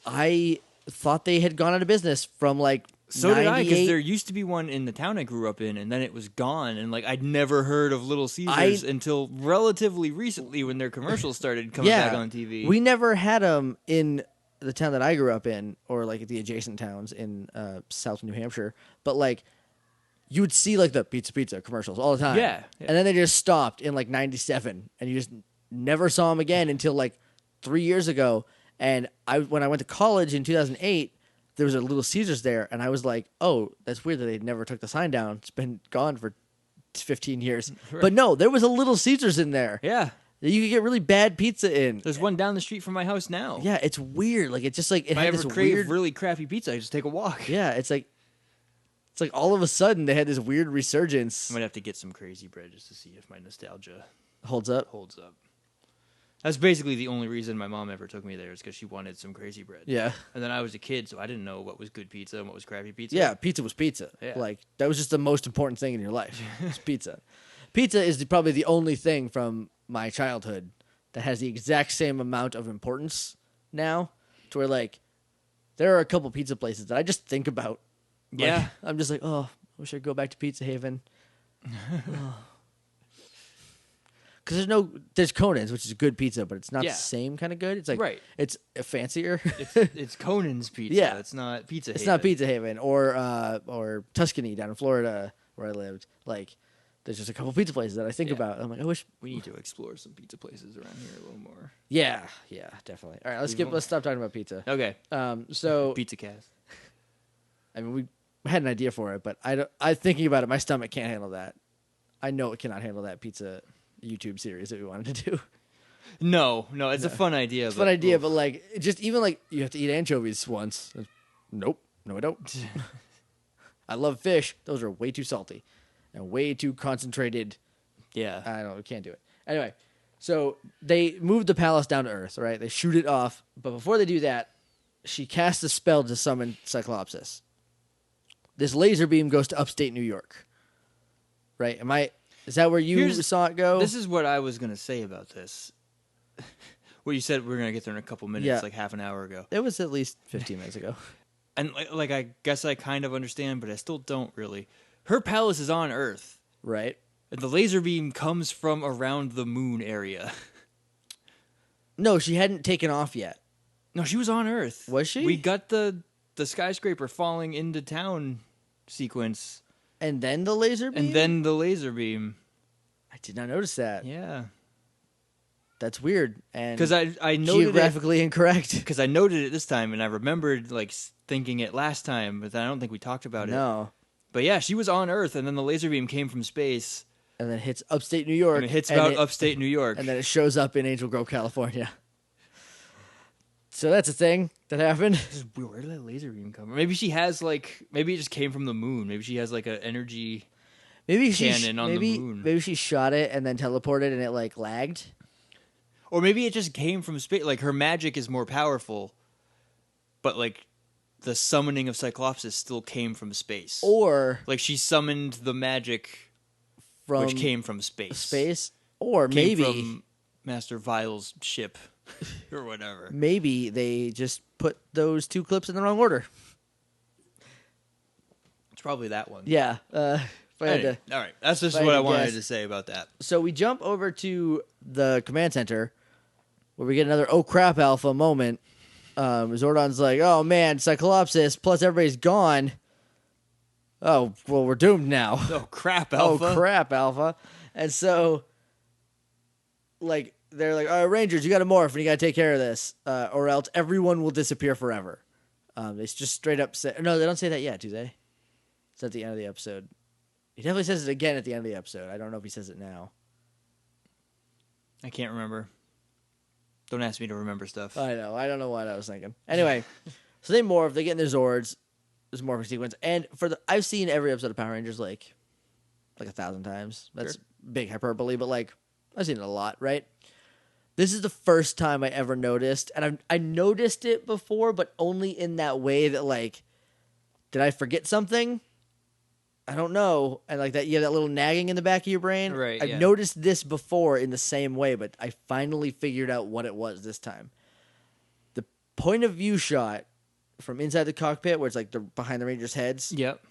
I thought they had gone out of business from like so did I, because there used to be one in the town I grew up in, and then it was gone. And like, I'd never heard of Little Caesars until relatively recently, when their commercials started coming back on TV. We never had them in the town that I grew up in, or like the adjacent towns in South New Hampshire. But like, you would see like the pizza commercials all the time. Yeah. And then they just stopped in like 97, and you just never saw them again until like 3 years ago. And when I went to college in 2008, there was a Little Caesars there, and I was like, oh, that's weird that they never took the sign down. It's been gone for 15 years. Right. But no, there was a Little Caesars in there. Yeah. That you could get really bad pizza in. There's one down the street from my house now. Yeah, it's weird. Like, it's just like, it if had I ever this crave weird... really crappy pizza, I just take a walk. Yeah, it's like all of a sudden they had this weird resurgence. I might have to get some crazy bread just to see if my nostalgia holds up. That's basically the only reason my mom ever took me there, is because she wanted some crazy bread. Yeah. And then I was a kid, so I didn't know what was good pizza and what was crappy pizza. Yeah, pizza was pizza. Yeah. Like, that was just the most important thing in your life. It's pizza. Pizza is probably the only thing from my childhood that has the exact same amount of importance now, to where, like, there are a couple pizza places that I just think about. Like, yeah. I'm just like, oh, I wish I could go back to Pizza Haven. because there's Conan's, which is a good pizza, but it's not Yeah. the same kind of good. It's like Right. it's fancier. It's Conan's Pizza. Yeah. It's not Pizza It's Haven. not Pizza Haven or Tuscany down in Florida where I lived. Like, there's just a couple pizza places that I think about. I'm like, I wish. We need to explore some pizza places around here a little more. Yeah, definitely. All right, let's stop talking about pizza. Okay. So Pizza Cast. I mean, we had an idea for it, but I thinking about it, my stomach can't handle that. I know it cannot handle that pizza YouTube series that we wanted to do. No, it's a fun idea. It's a fun idea, but like, just even like you have to eat anchovies once. Nope, no, I don't. I love fish; those are way too salty and way too concentrated. Yeah. I can't do it. Anyway, so they move the palace down to Earth, right? They shoot it off, but before they do that, she casts a spell to summon Cyclopsis. This laser beam goes to upstate New York. Right? Is that where you saw it go? This is what I was going to say about this. Well, you said we're going to get there in a couple minutes, like half an hour ago. It was at least 15 minutes ago. And like I guess I kind of understand, but I still don't really. Her palace is on Earth. Right. And the laser beam comes from around the moon area. No, she hadn't taken off yet. No, she was on Earth. Was she? We got the skyscraper falling into town sequence. And then the laser beam? And then the laser beam. I did not notice that. Yeah. That's weird. And because I noted geographically incorrect. Because I noted it this time, and I remembered like thinking it last time, but I don't think we talked about it. No. But yeah, she was on Earth, and then the laser beam came from space. And then it hits upstate New York. And it hits about upstate New York. And then it shows up in Angel Grove, California. So that's a thing that happened. Where did that laser beam come from? Maybe she has maybe it just came from the moon. Maybe she has like an energy cannon on the moon. Maybe she shot it and then teleported and it like lagged. Or maybe it just came from space. Like her magic is more powerful, but like the summoning of Cyclopsis still came from space. Or like she summoned the magic which came from space. Or maybe from Master Vile's ship. Or whatever. Maybe they just put those two clips in the wrong order. It's probably that one. Yeah. All right. That's just what I wanted to say about that. So we jump over to the command center where we get another oh crap alpha moment. Zordon's like, oh man, Cyclopsis, plus everybody's gone. Oh, well, we're doomed now. Oh crap alpha. Oh crap alpha. And so, like, they're like, all right, Rangers, you got to morph and you got to take care of this, or else everyone will disappear forever. They just straight up say, no, they don't say that yet, do they? It's at the end of the episode. He definitely says it again at the end of the episode. I don't know if he says it now. I can't remember. Don't ask me to remember stuff. I know. I don't know what I was thinking. Anyway, so they morph. They get in their Zords. There's a morphing sequence. And I've seen every episode of Power Rangers like 1,000 times. That's big hyperbole, but like I've seen it a lot, right? This is the first time I ever noticed, and I noticed it before, but only in that way that like, did I forget something? I don't know. And like that, you have that little nagging in the back of your brain. Right. I've noticed this before in the same way, but I finally figured out what it was this time. The point of view shot from inside the cockpit, where it's like behind the Rangers' heads, yep,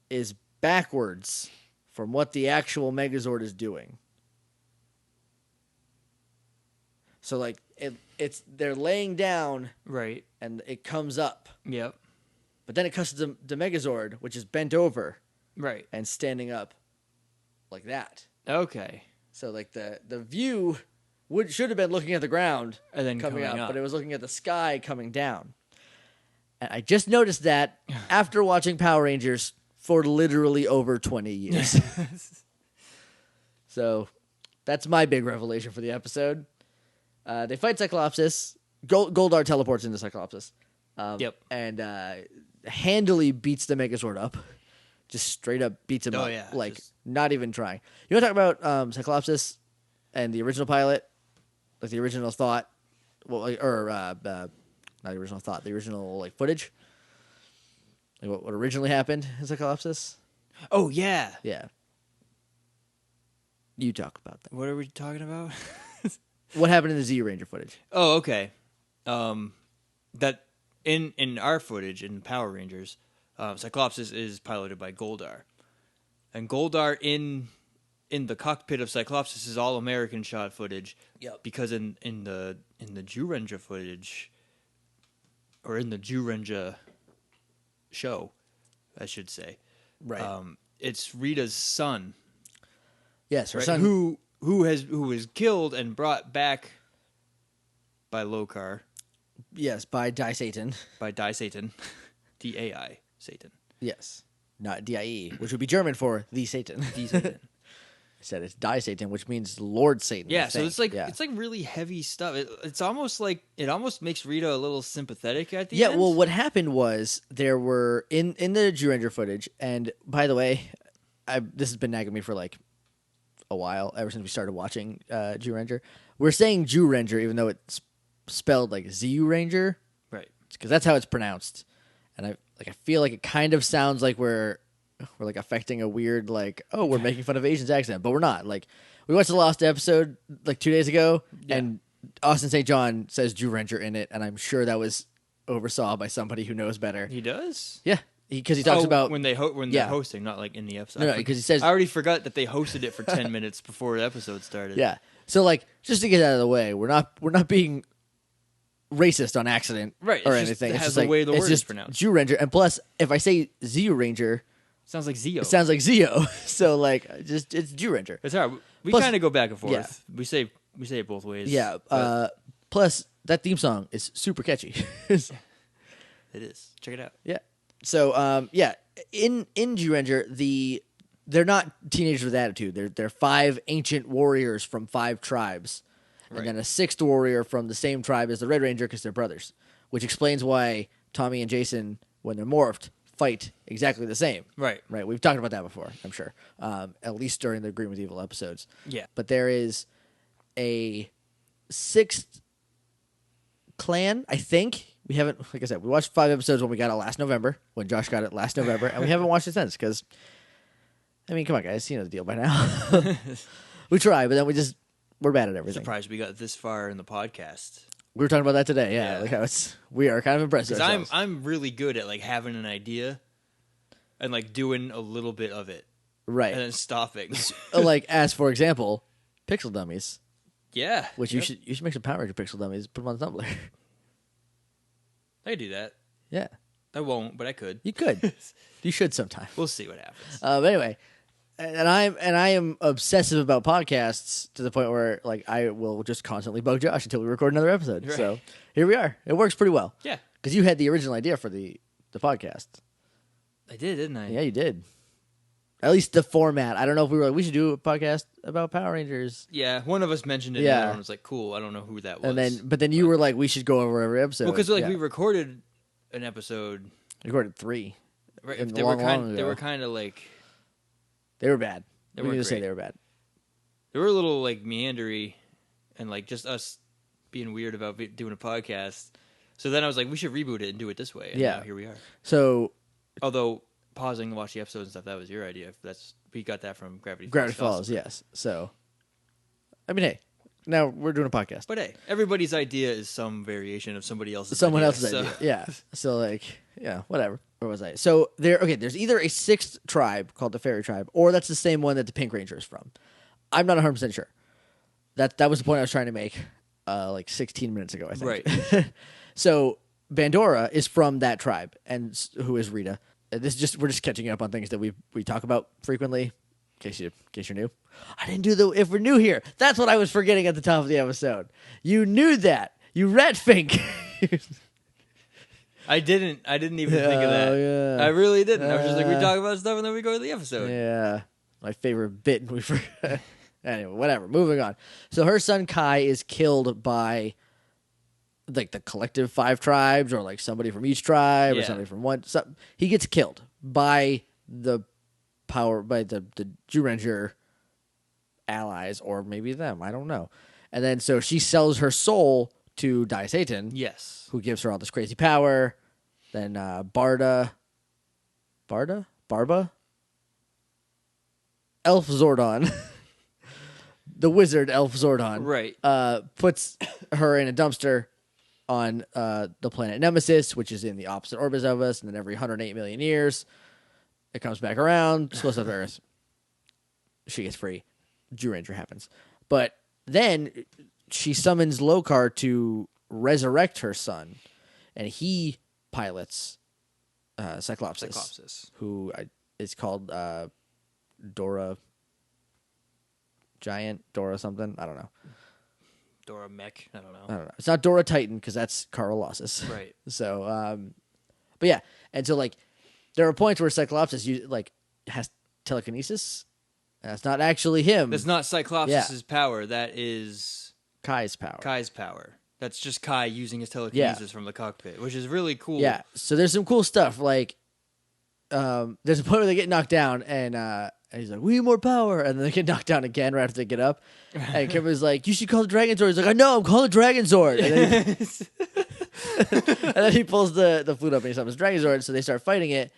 is backwards from what the actual Megazord is doing. So like they're laying down, right, and it comes up. Yep. But then it cuts to the Megazord, which is bent over, right, and standing up, like that. Okay. So like the view should have been looking at the ground and then coming up, up, but it was looking at the sky coming down. And I just noticed that after watching Power Rangers for literally over 20 years. So that's my big revelation for the episode. They fight Cyclopsis. Goldar teleports into Cyclopsis. Yep. And handily beats the Megazord up. Just straight up beats him up. Yeah, not even trying. You want to talk about Cyclopsis and the original pilot? Like the original thought? Well, not the original thought. The original like footage? Like what originally happened in Cyclopsis? Oh, yeah. Yeah. You talk about that. What are we talking about? What happened in the Z Ranger footage? Oh, okay. That in our footage in Power Rangers, Cyclopsis is piloted by Goldar, and Goldar in in the cockpit of Cyclops, this is all American shot footage. Yep. Because in the Jew-Ranger footage, or in the Jew-Ranger show, I should say, Right. it's Rita's son. Yes, her Right? son. Who was killed and brought back by Lokar, Yes, by Die Satan. by Die Satan, D-A-I Satan. Yes, not D-I-E, which would be German for the Satan. D Satan. I said it's Die Satan, which means Lord Satan. Yeah, I so think. it's like Yeah. it's like really heavy stuff. It's almost like it almost makes Rita a little sympathetic at the Yeah, end. well, what happened was there were in the Jew Ranger footage, and by the way, this has been nagging me for like a while, ever since we started watching Jew Ranger. We're saying Jew Ranger, even though it's spelled like ZU Ranger, Right. because that's how it's pronounced. And I feel like it kind of sounds like we're like affecting a weird we're making fun of Asians accent, but we're not. Like we watched the Lost episode like 2 days ago, and Austin St. John says Jew Ranger in it, and I'm sure that was oversaw by somebody who knows better. He does? Yeah, because he talks about when they're hosting, not like in the episode. No, because he says I already forgot that they hosted it for 10 minutes before the episode started. yeah. So like just to get out of the way, we're not being racist on accident, Right, or it's just- anything. it It's has just the like way the it's word is just pronounced. Jew Ranger, and plus if I say ZU Ranger, Sounds like Zeo. it sounds like Zeo. So like just it's Jew Ranger. It's hard. We Plus- kind of go back and forth. yeah. We say it both ways. Yeah. but Plus that theme song is super catchy. it is. Check it out. Yeah. So in Jew Ranger, they're not teenagers with attitude. They're 5 ancient warriors from 5 tribes, Right. and then a 6th warrior from the same tribe as the Red Ranger because they're brothers. Which explains why Tommy and Jason, when they're morphed, fight exactly the same. Right. Right. We've talked about that before, I'm sure. At least during the Green with Evil episodes. Yeah. But there is a 6th clan, I think. We haven't, like I said, we watched 5 episodes when we got it last November, when Josh got it last November, and we haven't watched it since because, I mean, come on, guys, you know the deal by now. We try, but then we're bad at everything. Surprised we got this far in the podcast. We were talking about that today, yeah. Yeah. Like how we are kind of impressed with Because ourselves. I'm really good at like having an idea and like doing a little bit of it Right. and then stopping. Like, as for example, pixel dummies, Yeah. which Yep. you should make some Power Ranger pixel dummies, put them on Tumblr. I could do that. Yeah. I won't, but I could. You could. You should sometime. We'll see what happens. But anyway, and I am obsessive about podcasts to the point where like I will just constantly bug Josh until we record another episode. Right. So here we are. It works pretty well. Yeah. Because you had the original idea for the podcast. I did, didn't I? Yeah, you did. At least the format. I don't know if we were like, we should do a podcast about Power Rangers. Yeah, one of us mentioned it, and Yeah. the other one was like, "Cool." I don't know who that was. But then you were like, we should go over every episode. well, because like Yeah. we recorded an episode. recorded 3. Right, And they long, were long kind. They ago. were kind of like They were bad. They We weren't can just say great. they were bad. they were a little like meandery, and like just us being weird about doing a podcast. So then I was like, we should reboot it and do it this way. And Yeah. now here we are. So Although pausing to watch the episodes and stuff, that was your idea. We got that from Gravity Gravity Falls. Falls, yes. So, I mean, hey, now we're doing a podcast. But hey, everybody's idea is some variation of somebody else's. Someone idea, else's so- idea. Yeah. So like, yeah, whatever. Where was I? So there's either a 6th tribe called the Fairy Tribe, or that's the same one that the Pink Ranger is from. I'm not 100% sure. That was the point I was trying to make like 16 minutes ago, I think. Right. So Bandora is from that tribe, and who is Rita. We're just catching up on things that we talk about frequently. In case you're new, I didn't do if we're new here. That's what I was forgetting at the top of the episode. You knew that. You rat fink. I didn't even think of that. Yeah. I really didn't. I was just like, we talk about stuff and then we go to the episode. Yeah, my favorite bit, and we forgot. Anyway, whatever. Moving on. So her son Kai is killed by like the collective 5 tribes, or like somebody from each tribe, or Yeah. somebody from one. He gets killed by the Jew Ranger allies, or maybe them. I don't know. And then so she sells her soul to Die Satan, Yes. who gives her all this crazy power. Then Barba, Elf Zordon, the wizard Elf Zordon, Right. puts her in a dumpster on the planet Nemesis, which is in the opposite orbit of us, and then every 108 million years, it comes back around, slows up Earth. She gets free. Jew Ranger happens. But then she summons Lokar to resurrect her son, and he pilots Cyclopsis. Who is called Dora Giant, Dora something. I don't know. Dora Mech. I don't know. It's not Dora Titan because that's Carolossus. Right. So, but yeah, and so like there are points where Cyclopsis has telekinesis. That's not actually him. That's not Cyclopsis' power. That is Kai's power. That's just Kai using his telekinesis from the cockpit, which is really cool. Yeah. So there's some cool stuff. Like, there's a point where they get knocked down, and he's like, "We need more power," and then they get knocked down again right after they get up. And Kimberly's like, "You should call the Dragon Zord." He's like, "I know, I'm calling the Dragon Zord." And then he pulls the flute up and he summons Dragon Zord. So they start fighting it.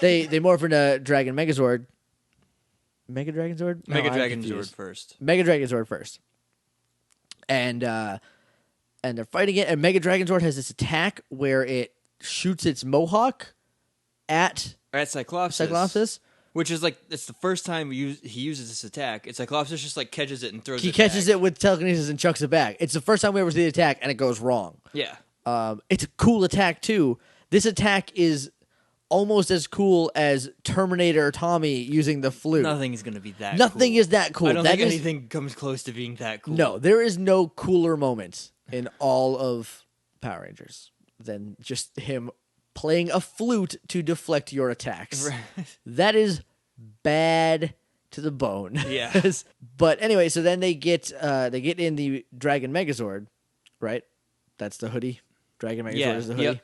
They morph into Dragon Megazord. Mega Dragon Zord? No, Mega Dragon Zord first. Mega Dragon Zord first. And they're fighting it, and Mega Dragon Zord has this attack where it shoots its mohawk at Cyclopsis. Which is like, it's the first time he uses this attack. It's Cyclopsis just like catches it and throws it He catches it with telekinesis and chucks it back. It's the first time we ever see the attack, and it goes wrong. Yeah. It's a cool attack, too. This attack is almost as cool as Terminator Tommy using the flute. Nothing is going to be that Nothing cool. is that cool. I don't think anything comes close to being that cool. No, there is no cooler moment in all of Power Rangers than just him playing a flute to deflect your attacks. Right. That is bad to the bone. Yeah. But anyway, so then they get in the Dragon Megazord, right? That's the hoodie. Dragon Megazord is the hoodie. Yep.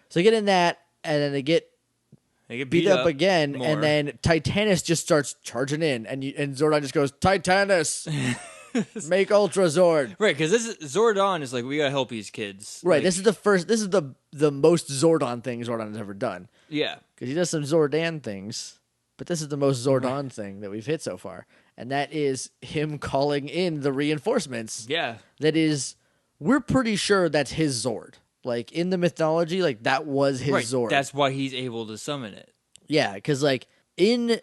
So they get in that, and then they get beat up again, more. and then Titanus just starts charging in, and Zordon just goes, "Titanus, make Ultra Zord." Right, because Zordon is like, we gotta help these kids. Right, like, this is the most Zordon thing Zordon has ever done. Yeah, Because he does some Zordan things, but this is the most Zordon thing that we've hit so far, and that is him calling in the reinforcements. yeah. That is, we're pretty sure that's his Zord. Like, in the mythology, like, that was his Zord. That's why he's able to summon it. Yeah, because, like, in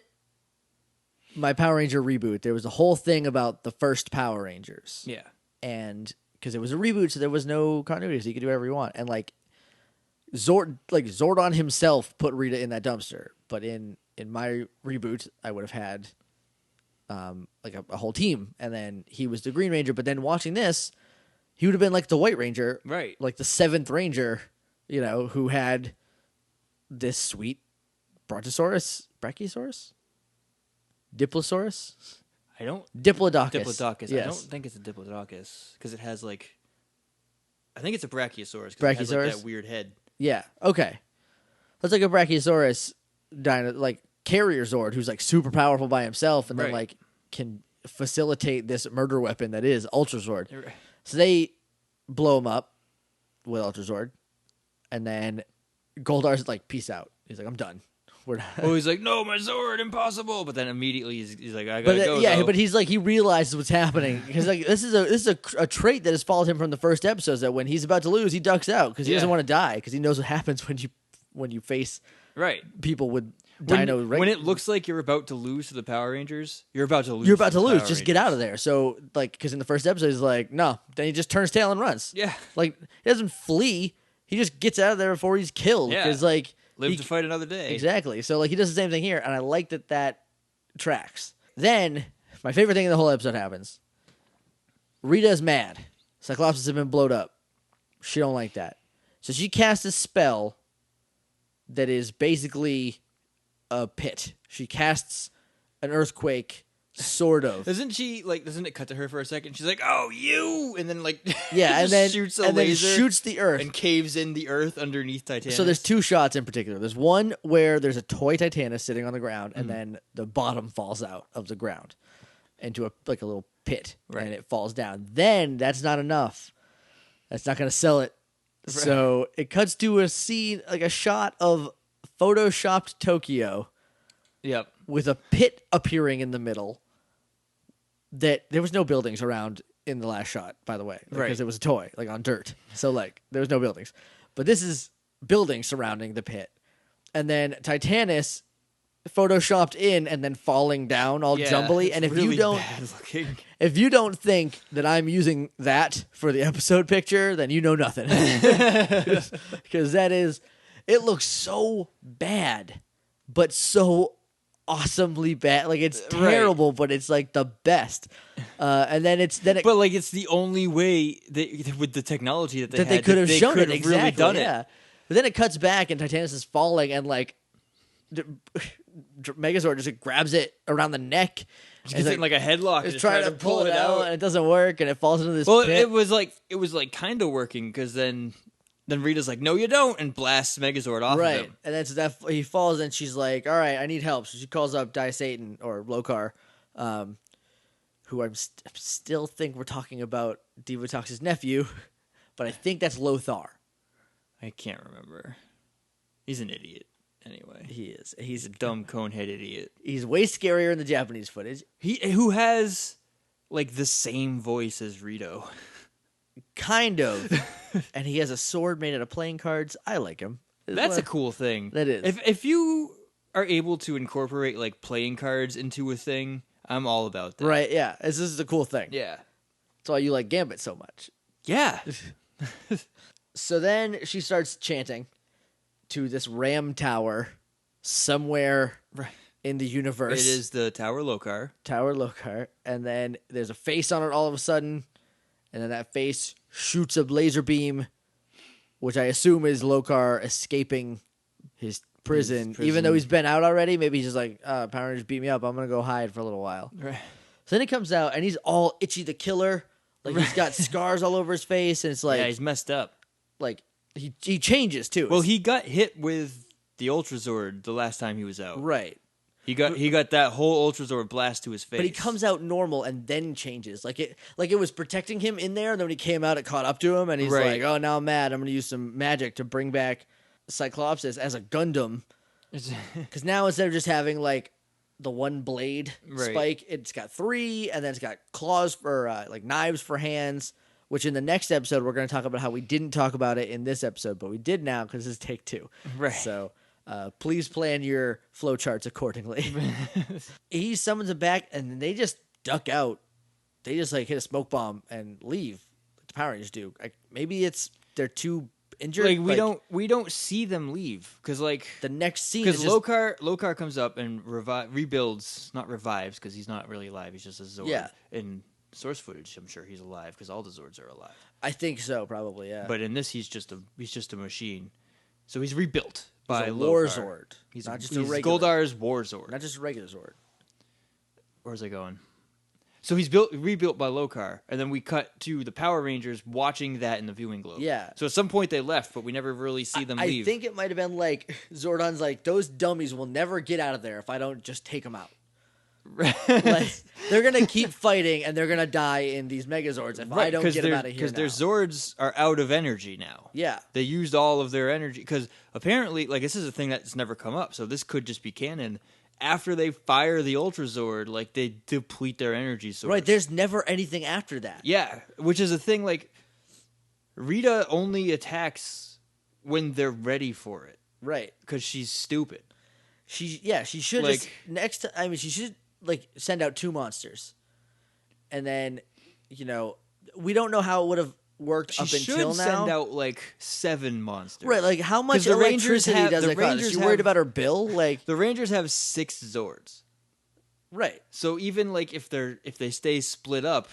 my Power Ranger reboot, there was a whole thing about the first Power Rangers. Yeah. And because it was a reboot, so there was no continuity, so you could do whatever you want. And, like, Zordon himself put Rita in that dumpster. But in my reboot, I would have had, like, a whole team. And then he was the Green Ranger. But then watching this, he would have been like the White Ranger, Right. like the 7th Ranger, who had this sweet Brontosaurus, Brachiosaurus, Diplosaurus, Diplodocus. Yes. I don't think it's a Diplodocus because it has like, I think it's a Brachiosaurus because it has like that weird head. Yeah. Okay. That's like a Brachiosaurus, like carrier Zord, who's like super powerful by himself, and then like can facilitate this murder weapon that is Ultra Zord. Right. So they blow him up with Ultra Zord, and then Goldar's like, "Peace out." He's like, "I'm done. We're not." Well, he's like, "No, my Zord, impossible!" But then immediately he's like, "I gotta go." Yeah, though. but he's like, he realizes what's happening because like this is a trait that has followed him from the first episodes. That when he's about to lose, he ducks out because he doesn't want to die because he knows what happens when you face people with dino. When it looks like you're about to lose to the Power Rangers, you're about to lose. You're about to lose. Power Just get out of there. So, like, because in the first episode, he's like, no. Then he just turns tail and runs. Yeah. Like, he doesn't flee. He just gets out of there before he's killed. Yeah. Because, like, live to fight another day. Exactly. So, like, he does the same thing here, and I like that tracks. Then, my favorite thing in the whole episode happens. Rita is mad. Cyclopsis has been blowed up. She don't like that. So she casts a spell that is basically a pit. She casts an earthquake, sort of. Doesn't it cut to her for a second? She's like, "Oh, you!" And then like, yeah, and then shoots a then laser shoots the earth and caves in the earth underneath Titanus. So there's two shots in particular. There's one where there's a toy Titanus sitting on the ground, and then the bottom falls out of the ground into a little pit, and it falls down. Then that's not enough. That's not going to sell it. Right. So it cuts to a scene, like a shot of photoshopped Tokyo. Yep. With a pit appearing in the middle. That there was no buildings around in the last shot, by the way, because it was a toy, like on dirt. So like there was no buildings, but this is buildings surrounding the pit, and then Titanus photoshopped in and then falling down all jumbly. It's And if really you don't, bad looking. if you don't think that I'm using that for the episode picture, then you know nothing. Because that is, it looks so bad, but so awesomely bad. Like it's terrible, but it's like the best. And then but like it's the only way with the technology that they could have shown it exactly. Really done it. But then it cuts back and Titanus is falling and like Megazord just grabs it around the neck. Just gets it in like a headlock. It's trying to pull it out and it doesn't work and it falls into this pit. It was like kind of working because then Rita's like, no, you don't, and blasts Megazord off of him. And that's that he falls and she's like, all right, I need help. So she calls up Satan or Lokar, who I still think we're talking about Divatox's nephew, but I think that's Lothar. I can't remember. He's an idiot. Anyway, he is. He's a dumb conehead idiot. He's way scarier in the Japanese footage. Who has like the same voice as Rito. Kind of. And he has a sword made out of playing cards. I like him. That's a cool thing. That is. If you are able to incorporate like playing cards into a thing, I'm all about that. Right, yeah. This is a cool thing. Yeah. That's why you like Gambit so much. Yeah. So then she starts chanting to this ram tower somewhere in the universe. It is the Tower Lokar. Tower Lokar. And then there's a face on it all of a sudden. And then that face shoots a laser beam, which I assume is Lokar escaping his prison. Even though he's been out already. Maybe he's just like, Power Rangers beat me up. I'm going to go hide for a little while. Right. So then he comes out, and he's all Itchy the Killer. Like, he's got scars all over his face, and it's like... Yeah, he's messed up. Like, he changes, too. Well, he got hit with the Ultrazord the last time he was out. Right. He got that whole Ultrazord blast to his face. But he comes out normal and then changes. Like it was protecting him in there, and then when he came out, it caught up to him, and he's like, oh, now I'm mad. I'm going to use some magic to bring back Cyclopsis as a Gundam. Because now instead of just having, like, the one blade spike, it's got 3, and then it's got claws for, like, knives for hands, which in the next episode, we're going to talk about how we didn't talk about it in this episode, but we did now because this is take 2. Right. So... please plan your flowcharts accordingly. He summons him back, and they just duck out. They just like hit a smoke bomb and leave. Like the Power Rangers do. Maybe they're too injured. Like we don't see them leave because like the next scene because Lokar comes up and rebuilds, not revives because he's not really alive. He's just a Zord. Yeah. In source footage, I'm sure he's alive because all the Zords are alive. I think so, probably. Yeah. But in this, he's just a machine. So he's rebuilt. By War Lokar. Zord. He's not just he's a regular. Goldar's War Zord. Not just a regular Zord. Where's I going? So he's rebuilt by Lokar, and then we cut to the Power Rangers watching that in the viewing globe. Yeah. So at some point they left, but we never really see them leave. I think it might have been like Zordon's like, those dummies will never get out of there if I don't just take them out. Like, they're gonna keep fighting and they're gonna die in these Megazords if I don't get them out of here. Because their Zords are out of energy now. Yeah, they used all of their energy. Because apparently, like this is a thing that's never come up, so this could just be canon. After they fire the Ultra Zord, like they deplete their energy source. Right, there's never anything after that. Yeah, which is a thing. Like Rita only attacks when they're ready for it. Right, because she's stupid. She should like she should. Like send out 2 monsters, and then we don't know how it would have worked up until now. She should send out like 7 monsters, right? Like how much electricity does that cost? Is she worried about her bill? Like the Rangers have 6 Zords, right? So even like if they stay split up,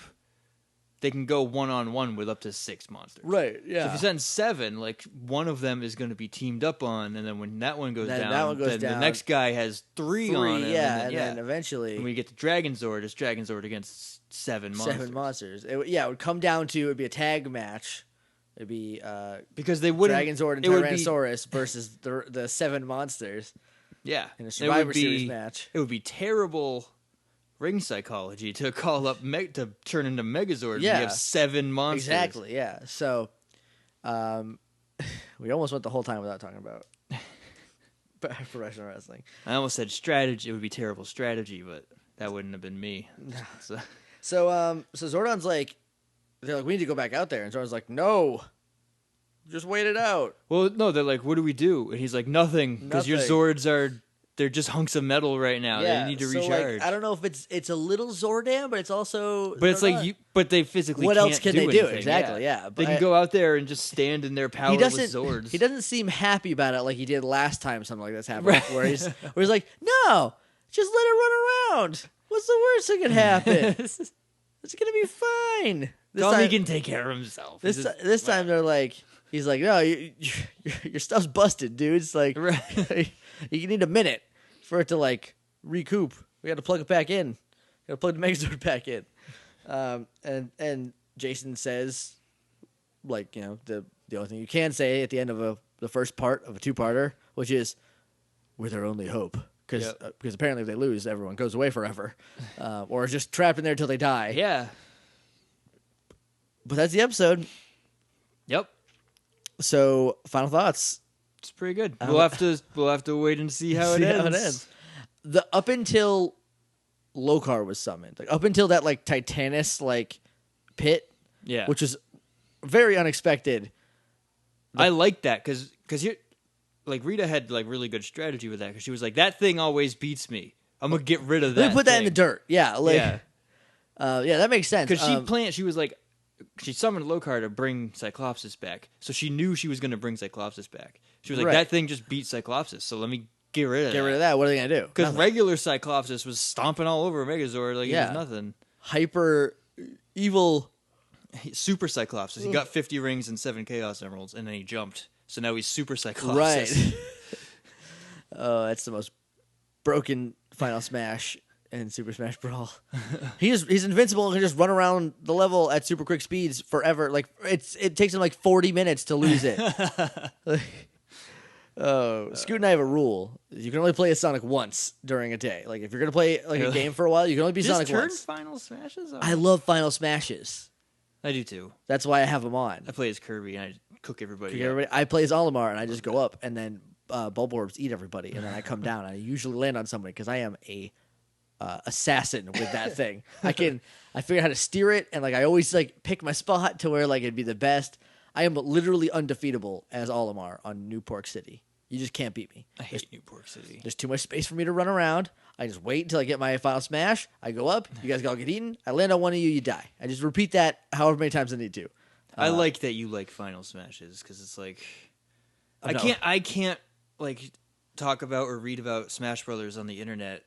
they can go 1-on-1 with up to 6 monsters. Right, yeah. So if you send 7, like one of them is going to be teamed up on, and then when that one goes down, the next guy has 3 on him. Yeah, and then eventually... when we get to Dragon Zord, it's Dragon Zord against 7 monsters. 7 monsters. It would come down to, it would be a tag match. It'd be because they wouldn't... Dragon Zord and Tyrannosaurus versus the 7 monsters. Yeah. In a Survivor Series match. It would be terrible... ring psychology to call up to turn into Megazord. Yeah, we have 7 monsters. Exactly. Yeah. So, we almost went the whole time without talking about professional wrestling. I almost said strategy. It would be terrible strategy, but that wouldn't have been me. So Zordon's like, they're like, we need to go back out there, and Zordon's like, no, just wait it out. Well, no, they're like, what do we do? And he's like, nothing, because your Zords are they're just hunks of metal right now. They need to recharge. Like, I don't know if it's a little Zordan, but it's also. But it's like but they physically. What can't else can do they do? anything. Exactly. Yeah. They can go out there and just stand in their powerless Zords. He doesn't seem happy about it like he did last time something like this happened, right. where he's like, no, just let it run around. What's the worst that can happen? It's gonna be fine. Tommy can take care of himself. This time they're like, he's like, no, your stuff's busted, dude. It's like, you need a minute for it to like recoup. We got to plug it back in. Got to plug the Megazord back in. And Jason says, like, you know, the only thing you can say at the end of the first part of a two-parter, which is, we're their only hope. Because apparently if they lose, everyone goes away forever. Or is just trapped in there till they die. Yeah. But that's the episode. Yep. So, final thoughts. It's pretty good. We'll have to wait and see how it ends. Up until Lokar was summoned, like up until that like Titanus like pit, which was very unexpected. I like that because you like Rita had like really good strategy with that because she was like, that thing always beats me. I'm gonna get rid of that. Let me put that in the dirt. Yeah, like, yeah, that makes sense. Because she was like, she summoned Lokar to bring Cyclopsis back, so she knew she was gonna bring Cyclopsis back. She was like, that thing just beat Cyclopsis, so let me get rid of that. What are they gonna do? Because regular Cyclopsis was stomping all over Megazord like it was nothing. Hyper evil. Super Cyclopsis. He got 50 rings and 7 Chaos Emeralds, and then he jumped. So now he's Super Cyclopsis. Right. Oh, that's the most broken Final Smash in Super Smash Brawl. He's invincible and can just run around the level at super quick speeds forever. Like it takes him like 40 minutes to lose it. Scoot and I have a rule. You can only play a Sonic once during a day. Like if you're gonna play like a game for a while, you can only be Sonic once. Final Smashes? I love Final Smashes. I do too. That's why I have them on. I play as Kirby and I cook everybody. I play as Olimar and I just go up and then Bulborbs eat everybody and then I come down and I usually land on somebody because I am a assassin with that thing. I figure out how to steer it and like I always like pick my spot to where like it'd be the best. I am literally undefeatable as Olimar on New Pork City. You just can't beat me. I hate New Pork City. There's too much space for me to run around. I just wait until I get my final smash. I go up. You guys all get eaten. I land on one of you. You die. I just repeat that however many times I need to. I like that you like final smashes because it's like I can't like talk about or read about Smash Brothers on the internet.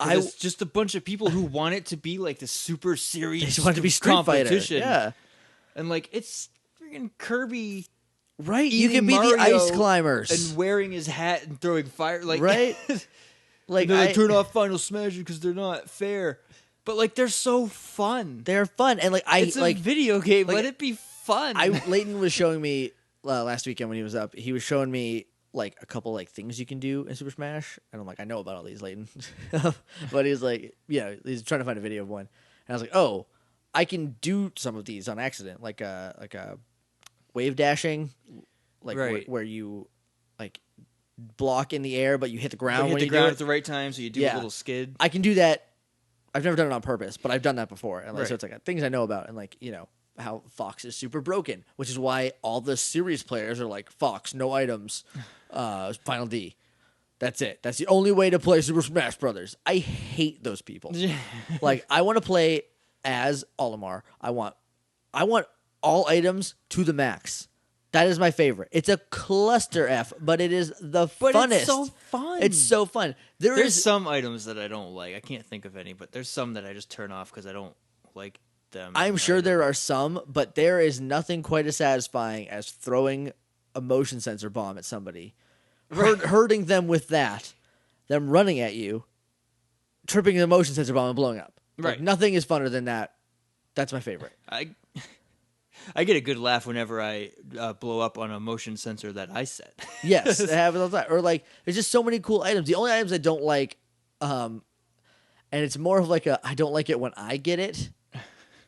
It's just a bunch of people who want it to be like the super serious. They just want it to be Street Fighter. Yeah, and like it's freaking Kirby. Right, you can be the ice climbers and wearing his hat and throwing fire. Like, right, like they turn off Final Smash because they're not fair. But like they're so fun. They're fun, and like it's a video game. Let it be fun. Leighton was showing me last weekend when he was up. He was showing me like a couple like things you can do in Super Smash, and I'm like, I know about all these, Leighton. But he's like, he's trying to find a video of one, and I was like, oh, I can do some of these on accident, like a wave dashing, like where you like block in the air, but you hit the ground. Hit the ground at the right time, so you do a little skid. I can do that. I've never done it on purpose, but I've done that before, and like, so it's like things I know about, and like how Fox is super broken, which is why all the series players are like Fox, no items, Final D. That's it. That's the only way to play Super Smash Brothers. I hate those people. Like I want to play as Olimar. I want all items to the max. That is my favorite. It's a cluster F, but it is the funnest. It's so fun. It's so fun. There's some items that I don't like. I can't think of any, but there's some that I just turn off because I don't like them. I'm sure there are some, but there is nothing quite as satisfying as throwing a motion sensor bomb at somebody, hurting them with that, them running at you, tripping the motion sensor bomb and blowing up. Like, nothing is funner than that. That's my favorite. I get a good laugh whenever I blow up on a motion sensor that I set. Yes, I have it all the time. Or like, there's just so many cool items. The only items I don't like, and it's more of like I don't like it when I get it,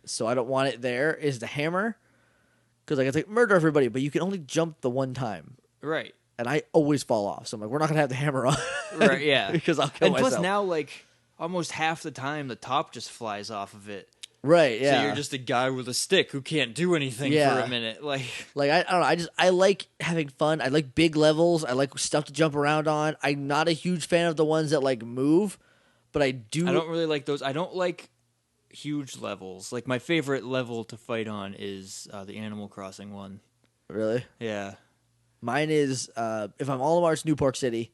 so I don't want it there, is the hammer. Because like, it's like, murder everybody, but you can only jump the one time. Right. And I always fall off, so I'm like, we're not going to have the hammer on. Right, yeah. Because I'll kill myself. And plus now, like, almost half the time, the top just flies off of it. Right, yeah. So you're just a guy with a stick who can't do anything for Yeah. a minute. Like, I don't know. I like having fun. I like big levels. I like stuff to jump around on. I'm not a huge fan of the ones that like move, but I do. I don't really like those. I don't like huge levels. Like my favorite level to fight on is the Animal Crossing one. Really. Yeah. Mine is if I'm Olimar, it's Newport City.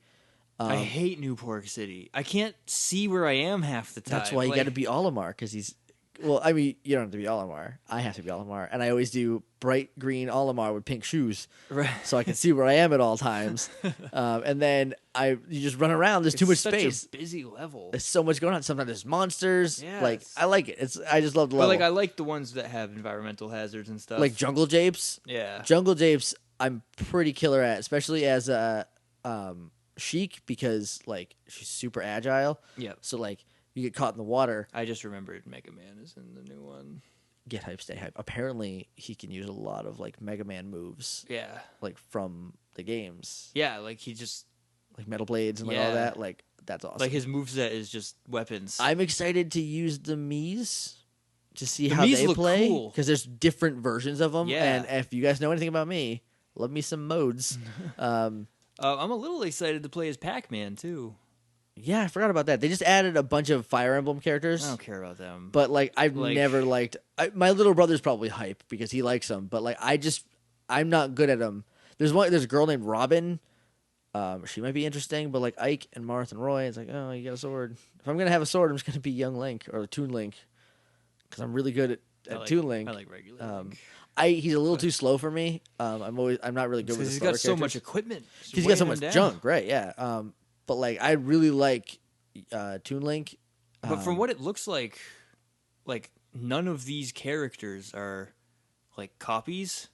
I hate Newport City. I can't see where I am half the time. That's why you got to be Olimar because he's. Well, I mean, you don't have to be Olimar. I have to be Olimar, and I always do bright green Olimar with pink shoes, Right. so I can see where I am at all times. And then you just run around. There's too much space. Such a busy level. There's so much going on. Sometimes there's monsters. Yeah, Like I like it. I just love the But level. like I like the ones that have environmental hazards and stuff. Like jungle japes. yeah. Jungle japes, I'm pretty killer at, especially as a Sheik because like she's super agile. Yep. So like you get caught in the water. I just remembered Mega Man is in the new one. Get hype, stay hype. Apparently, he can use a lot of like Mega Man moves, Yeah. like from the games, Yeah, like he just like metal blades and like all Yeah. that. Like that's awesome. like his moveset is just weapons. I'm excited to use the Mii's to see The how Mii's they look play cool. because there's different versions of them. Yeah. And if you guys know anything about me, love me some modes. I'm a little excited to play as Pac-Man too. Yeah, I forgot about that. They just added a bunch of Fire Emblem characters. I don't care about them. But like I've Like- never liked. My little brother's probably hype because he likes them. But like I'm not good at them. There's a girl named Robin. She might be interesting, but like Ike and Marth and Roy, it's like, oh, you got a sword. If I'm gonna have a sword, I'm just gonna be Young Link or Toon Link because I'm really good at Toon Link. I like regular Link. He's a little too slow for me. I'm not really good with. Because The he's got so characters. much equipment. Just He's got so weighing much him down. junk, right? Yeah. But like I really like Toon Link. But from what it looks like none of these characters are like copies.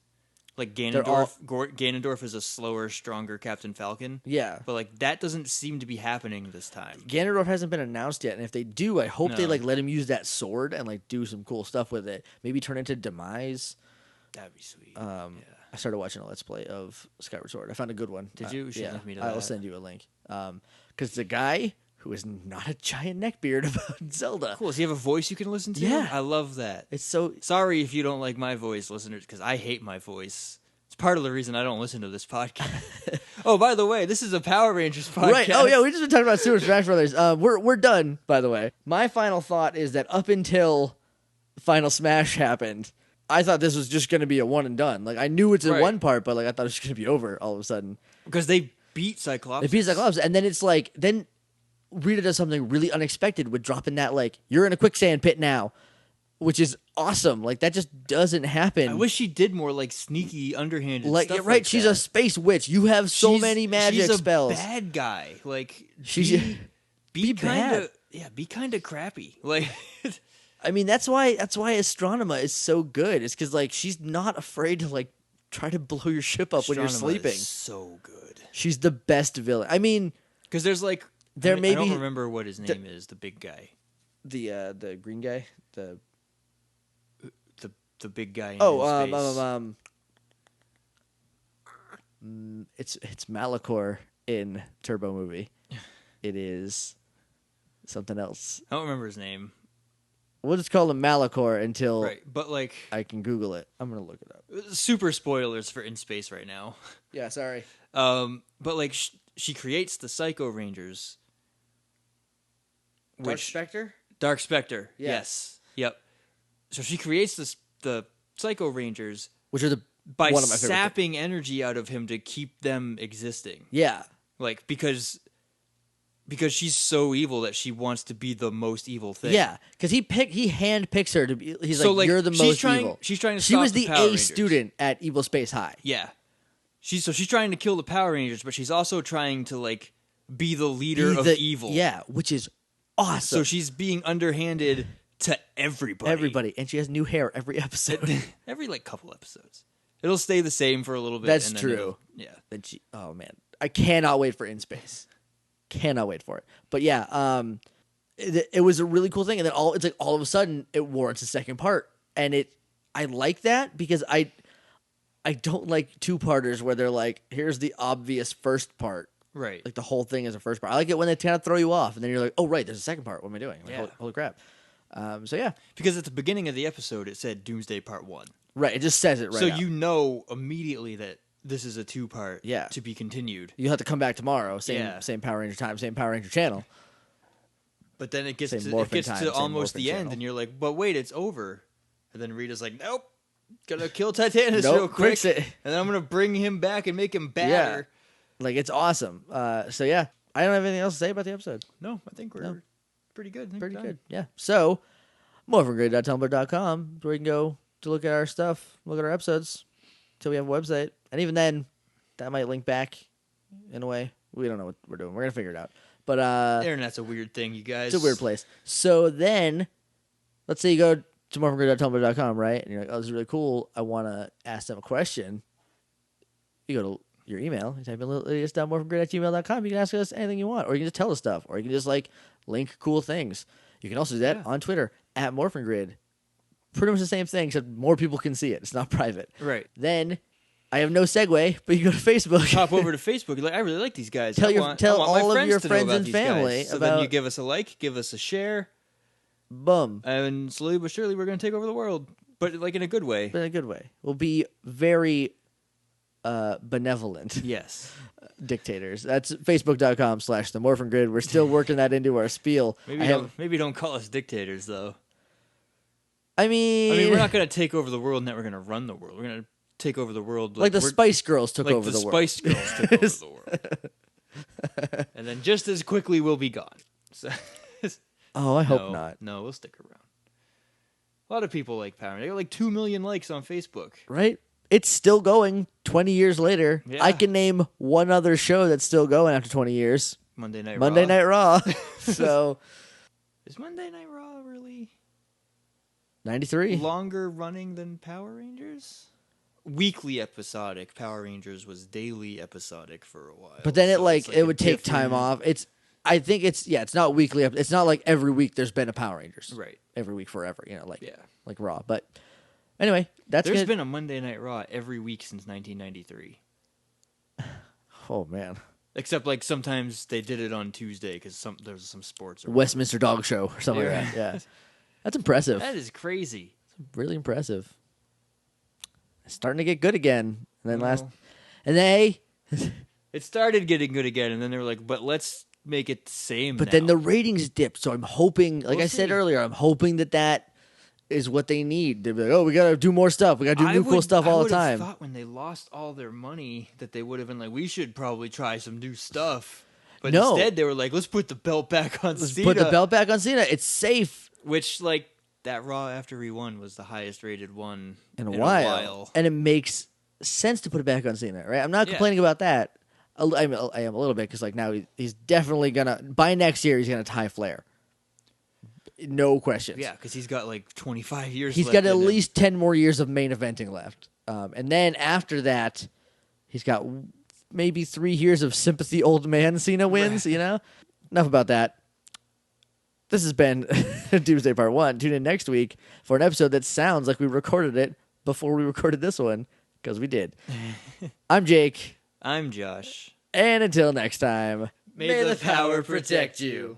Like Ganondorf is a slower, stronger Captain Falcon. Yeah. But like that doesn't seem to be happening this time. Ganondorf hasn't been announced yet, and if they do, I hope they No. like let him use that sword and like do some cool stuff with it. Maybe turn into Demise. That'd be sweet. I started watching a Let's Play of Skyward Sword. I found a good one. Did you? You should link me to I will that. send you a link. Because the guy who is not a giant neckbeard about Zelda. Cool. Does he have a voice you can listen to? Yeah. I love that. It's so Sorry if you don't like my voice, listeners, because I hate my voice. It's part of the reason I don't listen to this podcast. Oh, by the way, this is a Power Rangers podcast. right. Oh yeah, we just been talking about Super Smash Brothers. We're done. By the way, my final thought is that up until Final Smash happened, I thought this was just going to be a one and done. Like I knew it's a Right. one part, but like I thought it was going to be over all of a sudden. Because they beat Cyclops. They beat Cyclops, and then it's like then Rita does something really unexpected with dropping that like you're in a quicksand pit now, which is awesome. Like that just doesn't happen. I wish she did more like sneaky, underhanded like stuff. yeah, right. Like She's that. a space witch. You have so She's- many magic she's a spells. Bad guy. Like She's be kind bad. of be kind of crappy. Like I mean, that's why Astronema is so good. It's because like she's not afraid to like try to blow your ship up when you're Astronema sleeping. is so good. She's the best villain. I mean, Because there's like There I may don't be- remember what his name is. The big guy. the green guy. The big guy. In space. It's Malachor in Turbo Movie. It is something else. I don't remember his name. We'll just call him Malachor until Right, but like I can Google it. I'm gonna look it up. super spoilers for In Space right now. Yeah, sorry. But like she creates the Psycho Rangers. Dark Spectre? Dark Spectre. Yeah. Yes. Yep. So she creates the Psycho Rangers Which are by one of my favorite sapping energy out of him to keep them existing. Yeah. Like because she's so evil that she wants to be the most evil thing. Yeah, because he hand picks her to be. He's So, like, like, you're the she's most trying- evil. she's trying to She stop was the the Power A Rangers. student at Evil Space High. Yeah. She's trying to kill the Power Rangers, but she's also trying to like be the leader of evil. Yeah, which is awesome. So she's being underhanded to everybody. everybody, and she has new hair every episode. Every like couple episodes. It'll stay the same for a little bit. That's and then true. Yeah. Then she, oh man, I cannot wait for In Space. Cannot wait for it. But yeah, it was a really cool thing, and then all of a sudden it warrants a second part, and I like that because I don't like two-parters where they're like, here's the obvious first part. Right. Like the whole thing is a first part. I like it when they kind of throw you off, and then you're like, oh right, there's a second part. What am I doing? Like, Yeah. holy crap. So yeah, Because at the beginning of the episode, it said Doomsday Part 1. right. It just says it right. So out. you know immediately that this is a 2-part to be continued. You'll have to come back tomorrow. Same Yeah. same Power Ranger time, same Power Ranger channel. But then it gets Same to Morphin time, same almost Morphin the end, channel. and you're like, but wait, it's over. And then Rita's like, nope, gonna kill Titanus Nope, real quick, fix it. and then I'm gonna bring him back and make him badder. Like, it's awesome. So yeah, I don't have anything else to say about the episode. No, I think we're pretty good. I think Pretty we're good. done. Yeah. So, morphingrid.tumblr.com, where you can go to look at our stuff, look at our episodes, until we have a website. And even then, that might link back in a way. We don't know what we're doing. We're going to figure it out. But The internet's a weird thing, you guys. it's a weird place. So then, let's say you go to morphingrid.tumblr.com, right? And you're like, oh, this is really cool. I want to ask them a question. You go to your email, you type in littleidiots.morphingrid@gmail.com. You can ask us anything you want, or you can just tell us stuff, or you can just like link cool things. You can also do that on Twitter @morphingrid. Pretty much the same thing, except more people can see it. It's not private. Right. Then I have no segue, but you go to Facebook. Hop over to Facebook. You're like, I really like these guys. Tell I want all my of your to know friends about and these family guys. So about. then you give us a like, give us a share, Boom. and slowly but surely we're going to take over the world, but like in a good way. But in a good way. We'll be very benevolent Yes. dictators. That's facebook.com/the Morphin Grid. We're still working that into our spiel. Maybe don't call us dictators though. I mean, we're not going to take over the world, and then we're going to run the world. We're going to take over the world like the Spice Girls took over the world. Spice Girls took over the world, and then just as quickly we'll be gone. So, Oh, I hope not. No, we'll stick around. A lot of people like Power. They got like 2 million likes on Facebook. Right? It's still going 20 years later. Yeah. I can name one other show that's still going after 20 years. Monday Night Night Raw. So, is Monday Night Raw really 93. longer running than Power Rangers? Weekly episodic. Power Rangers was daily episodic for a while. But then so it's it a would take time different- off. I think it's not weekly. It's not like every week there's been a Power Rangers. Right. Every week forever, like Yeah. like Raw. But anyway, There's been a Monday Night Raw every week since 1993. Oh man. Except like sometimes they did it on Tuesday because there was some sports. Or Westminster Dog Show or something like that. Yeah. That's impressive. That is crazy. Really impressive. It's starting to get good again. And then Well. It started getting good again, and then they were like, "But let's make it the same." But now. then the ratings dipped. So I'm hoping, like We'll I said see. earlier, I'm hoping that is what they need. They're like, oh, we got to do more stuff. We got to do new cool stuff all the time. I thought when they lost all their money that they would have been like, "We should probably try some new stuff." But No. instead, they were like, "Let's put the belt back on Let's Cena." put the belt back on Cena. It's safe Which, like, that Raw after he won was the highest rated one in a while. And it makes sense to put it back on Cena, right? I'm not Yeah. complaining about that. I am a little bit because, like, now he's definitely going to, by next year, he's going to tie Flair. No questions. Yeah, because he's got like 25 years. He's left got at in him. least 10 more years of main eventing left. And then after that, he's got maybe 3 years of sympathy old man Cena wins, Enough about that. This has been Doomsday Part 1. Tune in next week for an episode that sounds like we recorded it before we recorded this one, because we did. I'm Jake. I'm Josh. And until next time, May the power protect you.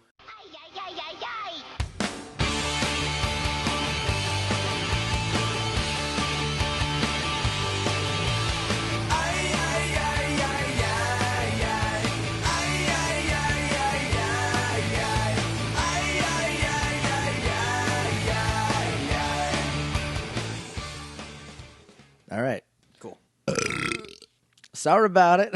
all right. Cool. Sorry about it.